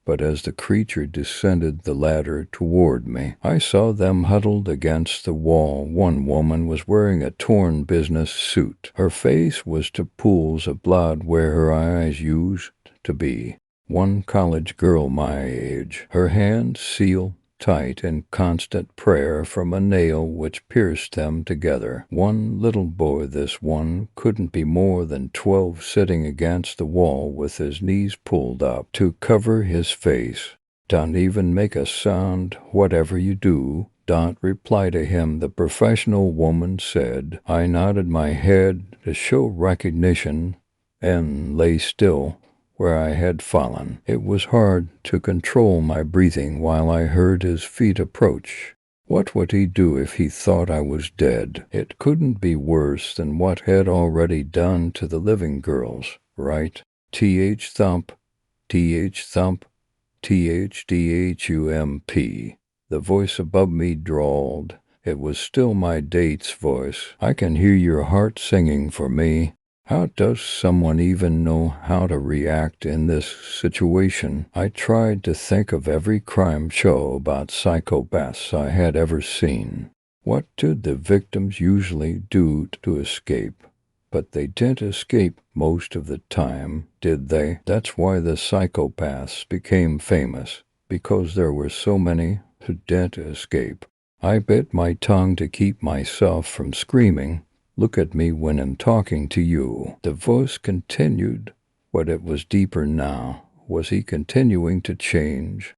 but as the creature descended the ladder toward me, I saw them huddled against the wall. One woman was wearing a torn business suit. Her face was to pools of blood where her eyes used to be. One college girl my age, her hands sealed tight in constant prayer from a nail which pierced them together. One little boy, this one, couldn't be more than 12, sitting against the wall with his knees pulled up to cover his face. Don't even make a sound, whatever you do. Don't reply to him, the professional woman said. I nodded my head to show recognition and lay still where I had fallen. It was hard to control my breathing while I heard his feet approach. What would he do if he thought I was dead? It couldn't be worse than what had already done to the living girls, right? Th thump, th thump, thdhump. The voice above me drawled. It was still my date's voice. I can hear your heart singing for me. How does someone even know how to react in this situation? I tried to think of every crime show about psychopaths I had ever seen. What did the victims usually do to escape? But they didn't escape most of the time, did they? That's why the psychopaths became famous, because there were so many who didn't escape. I bit my tongue to keep myself from screaming. Look at me when I'm talking to you. The voice continued, but it was deeper now. Was he continuing to change?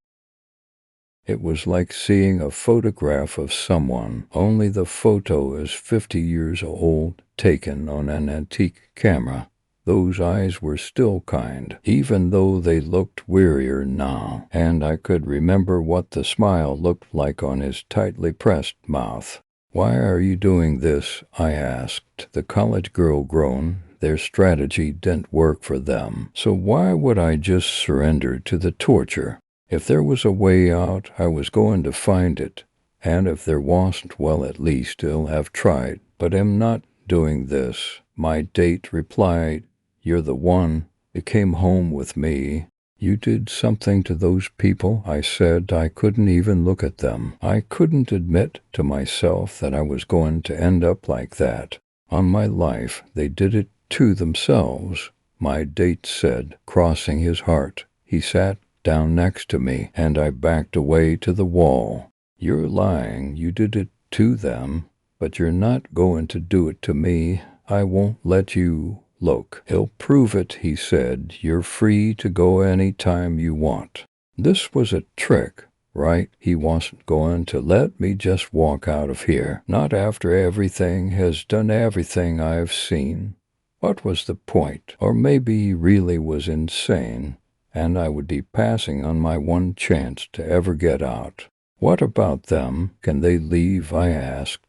It was like seeing a photograph of someone, only the photo is 50 years old, taken on an antique camera. Those eyes were still kind, even though they looked wearier now, and I could remember what the smile looked like on his tightly pressed mouth. Why are you doing this? I asked. The college girl groaned. Their strategy didn't work for them. So why would I just surrender to the torture? If there was a way out, I was going to find it. And if there wasn't, well, at least I'll have tried. But I'm not doing this. My date replied, You're the one. You came home with me. You did something to those people. I said I couldn't even look at them. I couldn't admit to myself that I was going to end up like that. On my life, they did it to themselves, my date said, crossing his heart. He sat down next to me, and I backed away to the wall. You're lying. You did it to them, but you're not going to do it to me. I won't let you. Look, he'll prove it, he said. You're free to go any time you want. This was a trick, right? He wasn't going to let me just walk out of here. Not after everything has done everything I've seen. What was the point? Or maybe he really was insane, and I would be passing on my one chance to ever get out. What about them? Can they leave? I asked.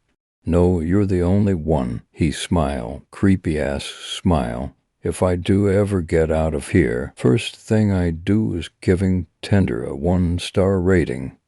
No, you're the only one, he smiled, creepy-ass smile. If I do ever get out of here, first thing I do is giving Tinder a 1-star rating.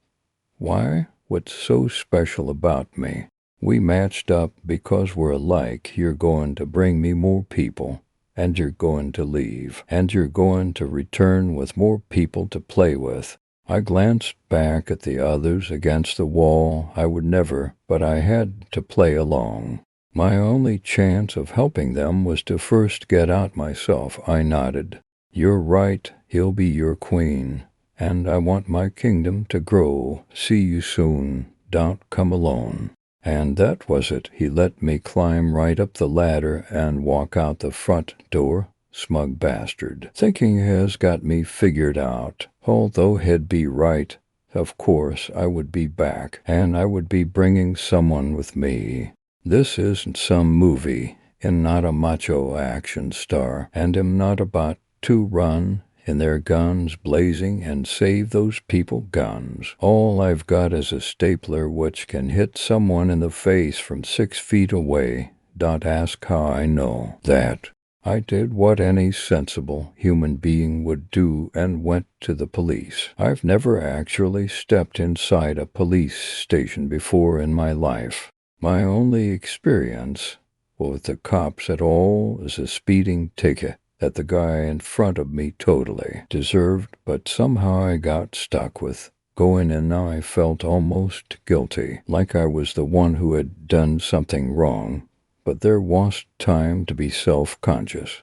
Why? What's so special about me? We matched up because we're alike. You're going to bring me more people, and you're going to leave, and you're going to return with more people to play with. I glanced back at the others against the wall. I would never, but I had to play along. My only chance of helping them was to first get out myself. I nodded. You're right, he'll be your queen, and I want my kingdom to grow. See you soon. Don't come alone. And that was it. He let me climb right up the ladder and walk out the front door. Smug bastard. Thinking he has got me figured out. Although he'd be right. Of course, I would be back, and I would be bringing someone with me. This isn't some movie, and not a macho action star, and am not about to run in their guns blazing and save those people guns. All I've got is a stapler which can hit someone in the face from 6 feet away. Don't ask how I know that. I did what any sensible human being would do and went to the police. I've never actually stepped inside a police station before in my life. My only experience with the cops at all is a speeding ticket that the guy in front of me totally deserved, but somehow I got stuck with. Going in now, I felt almost guilty, like I was the one who had done something wrong, but there wasn't time to be self-conscious.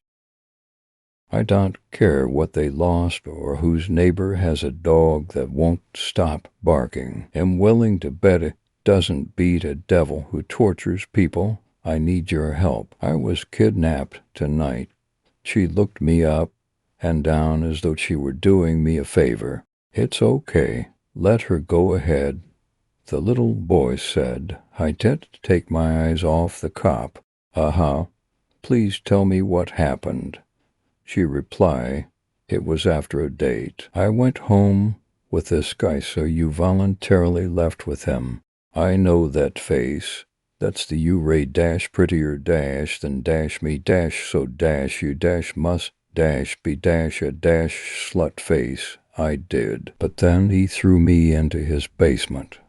I don't care what they lost or whose neighbor has a dog that won't stop barking. Am willing to bet it doesn't beat a devil who tortures people. I need your help. I was kidnapped tonight. She looked me up and down as though she were doing me a favor. It's okay. Let her go ahead. The little boy said. I didn't take my eyes off the cop. Please tell me what happened. She replied, it was after a date. I went home with this guy, so you voluntarily left with him. I know that face. That's the you ray dash prettier dash than dash me dash so dash you dash must dash be dash a dash slut face. I did. But then he threw me into his basement.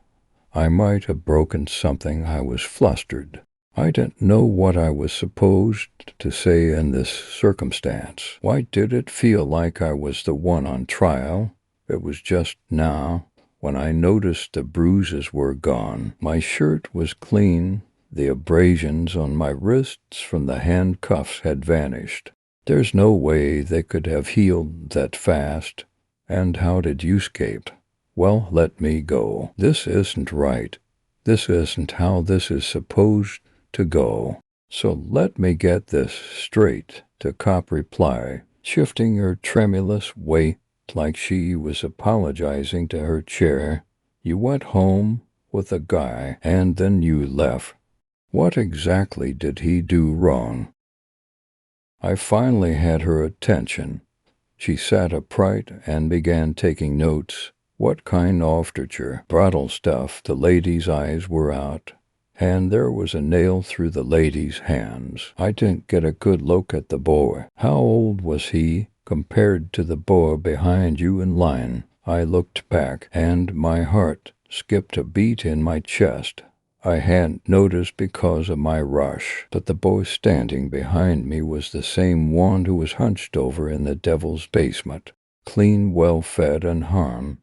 I might have broken something. I was flustered. I didn't know what I was supposed to say in this circumstance. Why did it feel like I was the one on trial? It was just now, when I noticed the bruises were gone. My shirt was clean. The abrasions on my wrists from the handcuffs had vanished. There's no way they could have healed that fast. And how did you escape? Well, let me go. This isn't right. This isn't how this is supposed to go. So let me get this straight, the cop replied, shifting her tremulous weight like she was apologizing to her chair. You went home with a guy, and then you left. What exactly did he do wrong? I finally had her attention. She sat upright and began taking notes. What kind of torture? Brutal stuff. The lady's eyes were out, and there was a nail through the lady's hands. I didn't get a good look at the boy. How old was he compared to the boy behind you in line? I looked back, and my heart skipped a beat in my chest. I hadn't noticed because of my rush, but the boy standing behind me was the same one who was hunched over in the devil's basement, clean, well-fed, and harmed.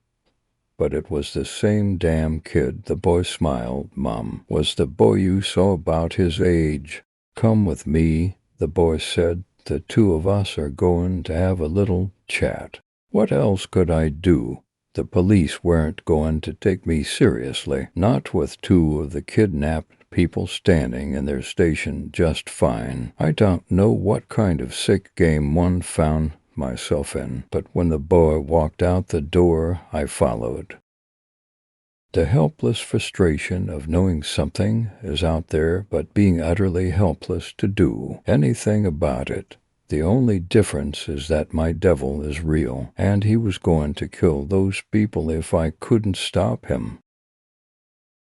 But it was the same damn kid. The boy smiled. Mom, was the boy you saw about his age? Come with me, the boy said. The two of us are going to have a little chat. What else could I do? The police weren't going to take me seriously, not with two of the kidnapped people standing in their station just fine. I don't know what kind of sick game one found myself in, but when the boy walked out the door, I followed. The helpless frustration of knowing something is out there but being utterly helpless to do anything about it. The only difference is that my devil is real, and he was going to kill those people if I couldn't stop him.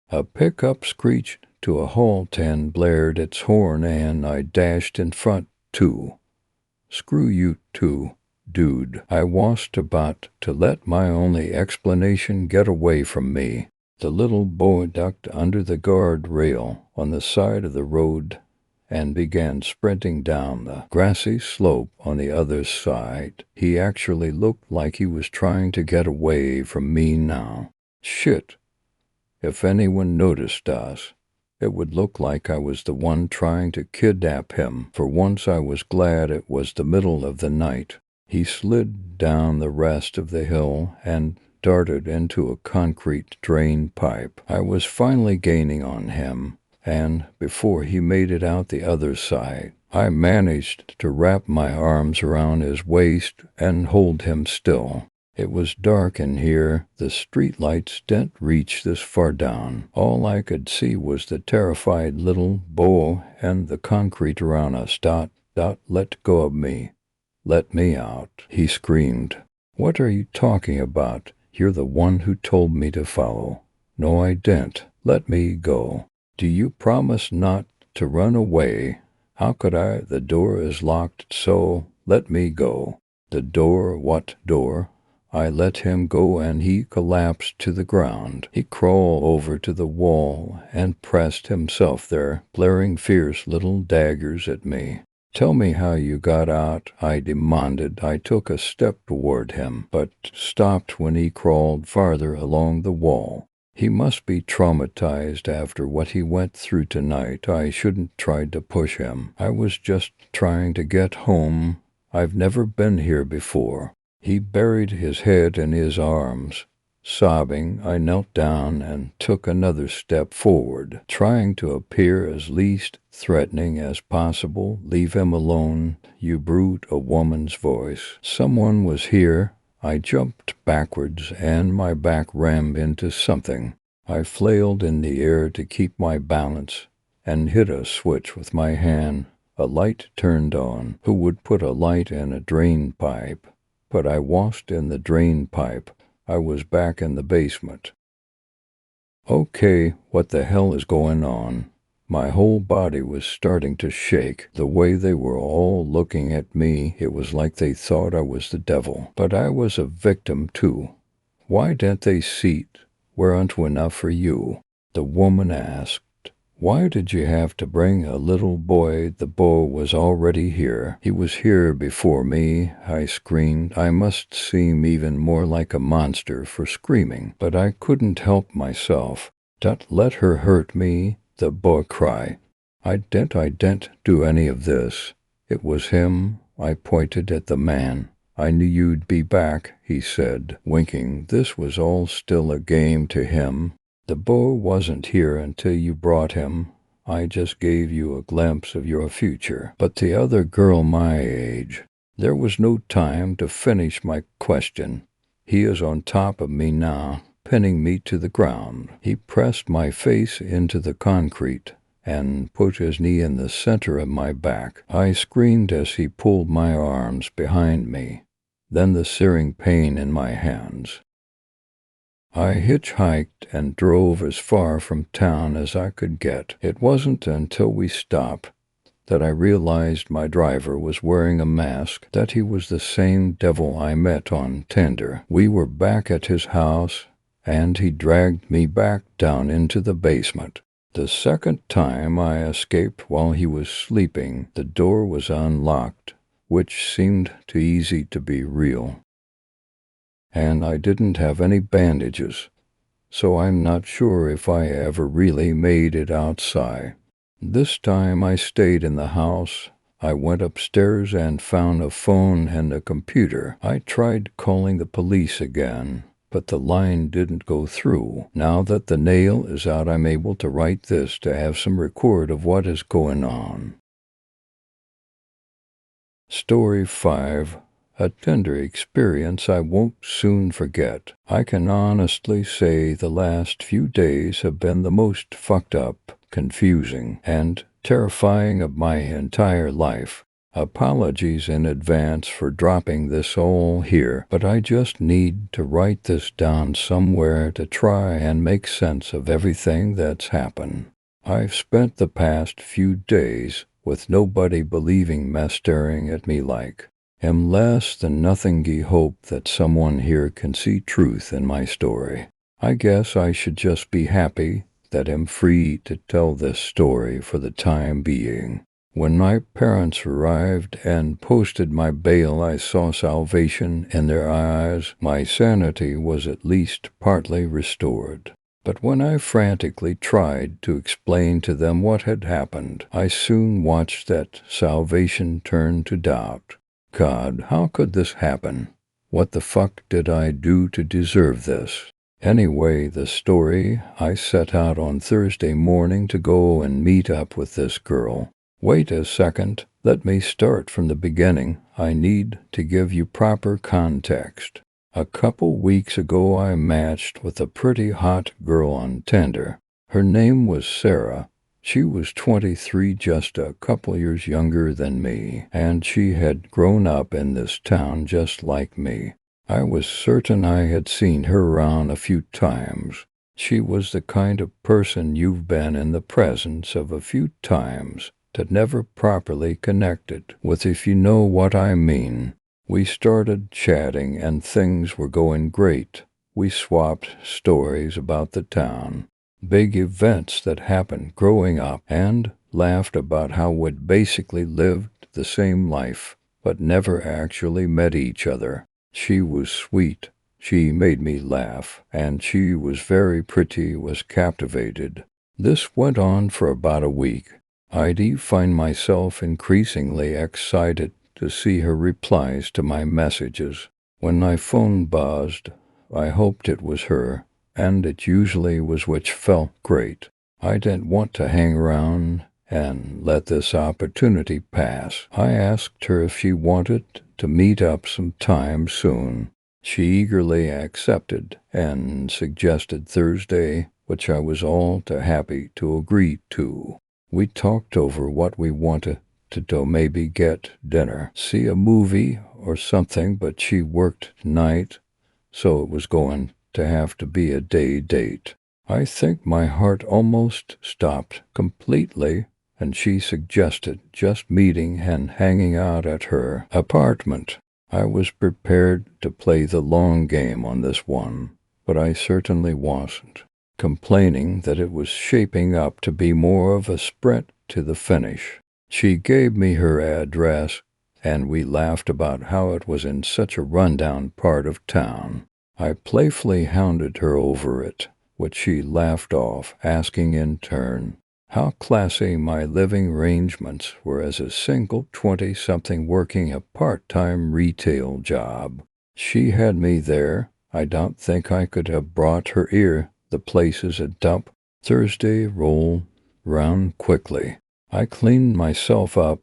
A pickup screeched to a halt and blared its horn, and I dashed in front, too. Screw you too, dude. I was about to let my only explanation get away from me. The little boy ducked under the guardrail on the side of the road and began sprinting down the grassy slope on the other side. He actually looked like he was trying to get away from me now. Shit. If anyone noticed us, it would look like I was the one trying to kidnap him. For once I was glad it was the middle of the night. He slid down the rest of the hill and darted into a concrete drain pipe. I was finally gaining on him, and before he made it out the other side, I managed to wrap my arms around his waist and hold him still. It was dark in here. The streetlights didn't reach this far down. All I could see was the terrified little boy and the concrete around us. Let go of me. Let me out, he screamed. What are you talking about? You're the one who told me to follow. No, I didn't. Let me go. Do you promise not to run away? How could I? The door is locked, so let me go. The door? What door? I let him go and he collapsed to the ground. He crawled over to the wall and pressed himself there, glaring fierce little daggers at me. Tell me how you got out, I demanded. I took a step toward him, but stopped when he crawled farther along the wall. He must be traumatized after what he went through tonight. I shouldn't try to push him. I was just trying to get home. I've never been here before. He buried his head in his arms. Sobbing, I knelt down and took another step forward, trying to appear as least threatening as possible. Leave him alone, you brute, a woman's voice. Someone was here. I jumped backwards and my back rammed into something. I flailed in the air to keep my balance and hit a switch with my hand. A light turned on. Who would put a light in a drain pipe? But I washed in the drain pipe. I was back in the basement. Okay, what the hell is going on? My whole body was starting to shake. The way they were all looking at me, it was like they thought I was the devil. But I was a victim too. Why didn't they see it? Weren't enough for you? The woman asked. Why did you have to bring a little boy? The boy was already here. He was here before me, I screamed. I must seem even more like a monster for screaming, but I couldn't help myself. Don't let her hurt me, the boy cried. I didn't do any of this. It was him. I pointed at the man. I knew you'd be back, he said, winking. This was all still a game to him. The boy wasn't here until you brought him. I just gave you a glimpse of your future. But the other girl my age. There was no time to finish my question. He is on top of me now, pinning me to the ground. He pressed my face into the concrete and put his knee in the center of my back. I screamed as he pulled my arms behind me, then the searing pain in my hands. I hitchhiked and drove as far from town as I could get. It wasn't until we stopped that I realized my driver was wearing a mask, that he was the same devil I met on Tinder. We were back at his house, and he dragged me back down into the basement. The second time I escaped while he was sleeping, the door was unlocked, which seemed too easy to be real. And I didn't have any bandages, so I'm not sure if I ever really made it outside. This time I stayed in the house. I went upstairs and found a phone and a computer. I tried calling the police again, but the line didn't go through. Now that the nail is out, I'm able to write this to have some record of what is going on. Story 5. A Tinder experience I won't soon forget. I can honestly say the last few days have been the most fucked up, confusing, and terrifying of my entire life. Apologies in advance for dropping this all here, but I just need to write this down somewhere to try and make sense of everything that's happened. I've spent the past few days with nobody believing me staring at me like. Am less than nothingy hope that someone here can see truth in my story. I guess I should just be happy that I'm free to tell this story for the time being. When my parents arrived and posted my bail, I saw salvation in their eyes. My sanity was at least partly restored. But when I frantically tried to explain to them what had happened, I soon watched that salvation turn to doubt. God, how could this happen? What the fuck did I do to deserve this? Anyway, the story, I set out on Thursday morning to go and meet up with this girl. Wait a second, let me start from the beginning. I need to give you proper context. A couple weeks ago I matched with a pretty hot girl on Tinder. Her name was Sarah. She was 23, just a couple years younger than me, and she had grown up in this town just like me. I was certain I had seen her around a few times. She was the kind of person you've been in the presence of a few times, but never properly connected with, if you know what I mean. We started chatting and things were going great. We swapped stories about the town, big events that happened growing up, and laughed about how we'd basically lived the same life, but never actually met each other. She was sweet. She made me laugh, and she was very pretty, was captivated. This went on for about a week. I'd find myself increasingly excited to see her replies to my messages. When my phone buzzed, I hoped it was her, and it usually was, which felt great. I didn't want to hang around and let this opportunity pass. I asked her if she wanted to meet up sometime soon. She eagerly accepted and suggested Thursday, which I was all too happy to agree to. We talked over what we wanted to do, maybe get dinner, see a movie or something, but she worked tonight, so it was going to have to be a day date. I think my heart almost stopped completely, and she suggested just meeting and hanging out at her apartment. I was prepared to play the long game on this one, but I certainly wasn't, complaining that it was shaping up to be more of a sprint to the finish. She gave me her address, and we laughed about how it was in such a rundown part of town. I playfully hounded her over it, which she laughed off, asking in turn how classy my living arrangements were as a single 20-something working a part-time retail job. She had me there. I don't think I could have brought her ear. The place is a dump. Thursday rolled round quickly. I cleaned myself up,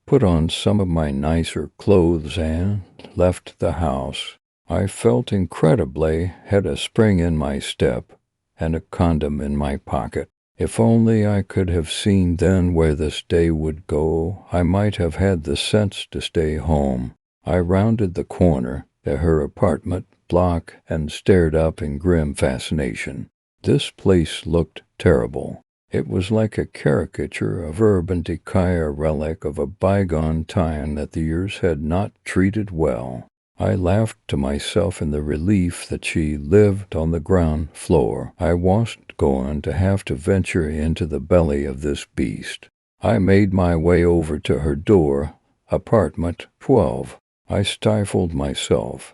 put on some of my nicer clothes, and left the house. I felt incredibly, had a spring in my step and a condom in my pocket. If only I could have seen then where this day would go, I might have had the sense to stay home. I rounded the corner at her apartment block and stared up in grim fascination. This place looked terrible. It was like a caricature of urban decay, a relic of a bygone time that the years had not treated well. I laughed to myself in the relief that she lived on the ground floor. I wasn't going to have to venture into the belly of this beast. I made my way over to her door, apartment 12. I stifled myself,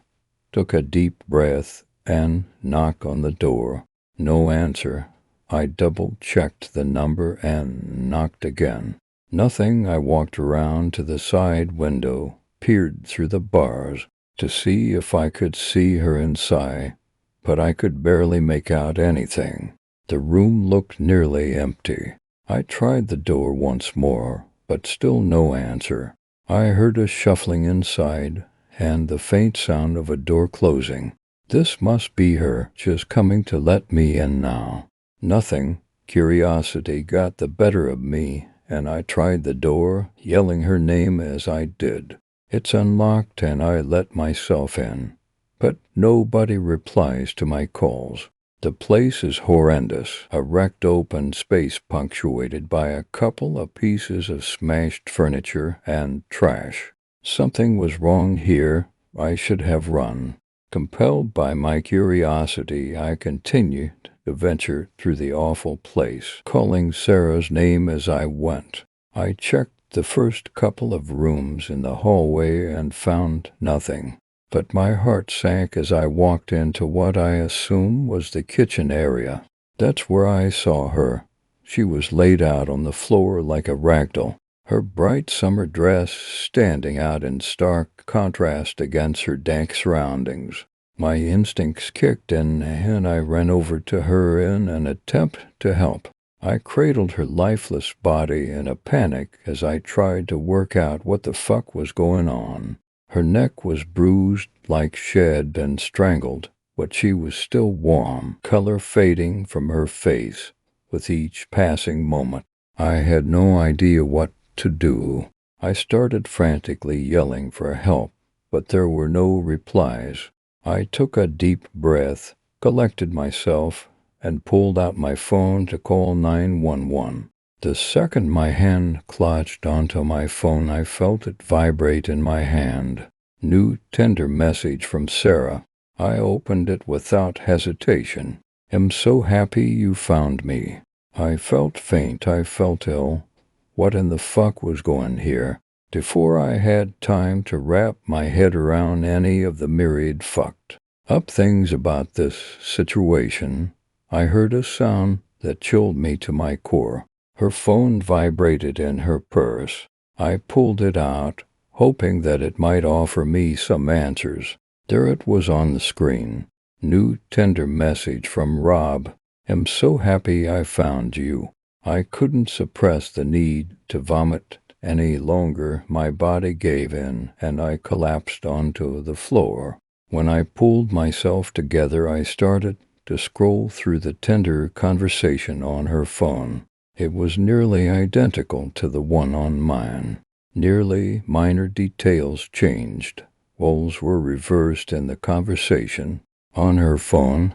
took a deep breath, and knocked on the door. No answer. I double-checked the number and knocked again. Nothing. I walked around to the side window, peered through the bars to see if I could see her inside, but I could barely make out anything. The room looked nearly empty. I tried the door once more, but still no answer. I heard a shuffling inside and the faint sound of a door closing. This must be her, just coming to let me in now. Nothing. Curiosity got the better of me, and I tried the door, yelling her name as I did. It's unlocked, and I let myself in, but nobody replies to my calls. The place is horrendous, a wrecked open space punctuated by a couple of pieces of smashed furniture and trash. Something was wrong here. I should have run. Compelled by my curiosity, I continued to venture through the awful place, calling Sarah's name as I went. I checked the first couple of rooms in the hallway and found nothing. But my heart sank as I walked into what I assume was the kitchen area. That's where I saw her. She was laid out on the floor like a ragdoll, her bright summer dress standing out in stark contrast against her dank surroundings. My instincts kicked in, and I ran over to her in an attempt to help. I cradled her lifeless body in a panic as I tried to work out what the fuck was going on. Her neck was bruised like shed and strangled, but she was still warm, color fading from her face with each passing moment. I had no idea what to do. I started frantically yelling for help, but there were no replies. I took a deep breath, collected myself, and pulled out my phone to call 911. The second my hand clutched onto my phone, I felt it vibrate in my hand. New Tinder message from Sarah. I opened it without hesitation. Am so happy you found me. I felt faint. I felt ill. What in the fuck was going here? Before I had time to wrap my head around any of the myriad fucked up things about this situation, I heard a sound that chilled me to my core. Her phone vibrated in her purse. I pulled it out, hoping that it might offer me some answers. There it was on the screen. New Tinder message from Rob. Am so happy I found you. I couldn't suppress the need to vomit any longer. My body gave in, and I collapsed onto the floor. When I pulled myself together, I started to scroll through the Tinder conversation on her phone. It was nearly identical to the one on mine. Nearly minor details changed. Roles were reversed in the conversation. On her phone,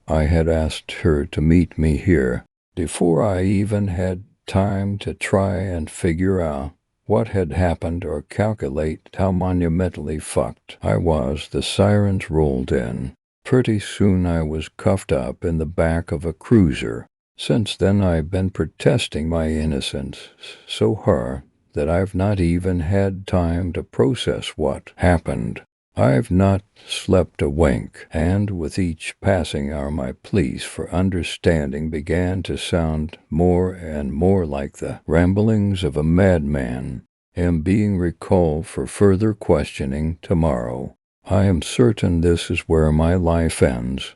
I had asked her to meet me here. Before I even had time to try and figure out what had happened or calculate how monumentally fucked I was, the sirens rolled in. Pretty soon I was cuffed up in the back of a cruiser. Since then I've been protesting my innocence so hard that I've not even had time to process what happened. I've not slept a wink, and with each passing hour my pleas for understanding began to sound more and more like the ramblings of a madman. Am being recalled for further questioning tomorrow. I am certain this is where my life ends.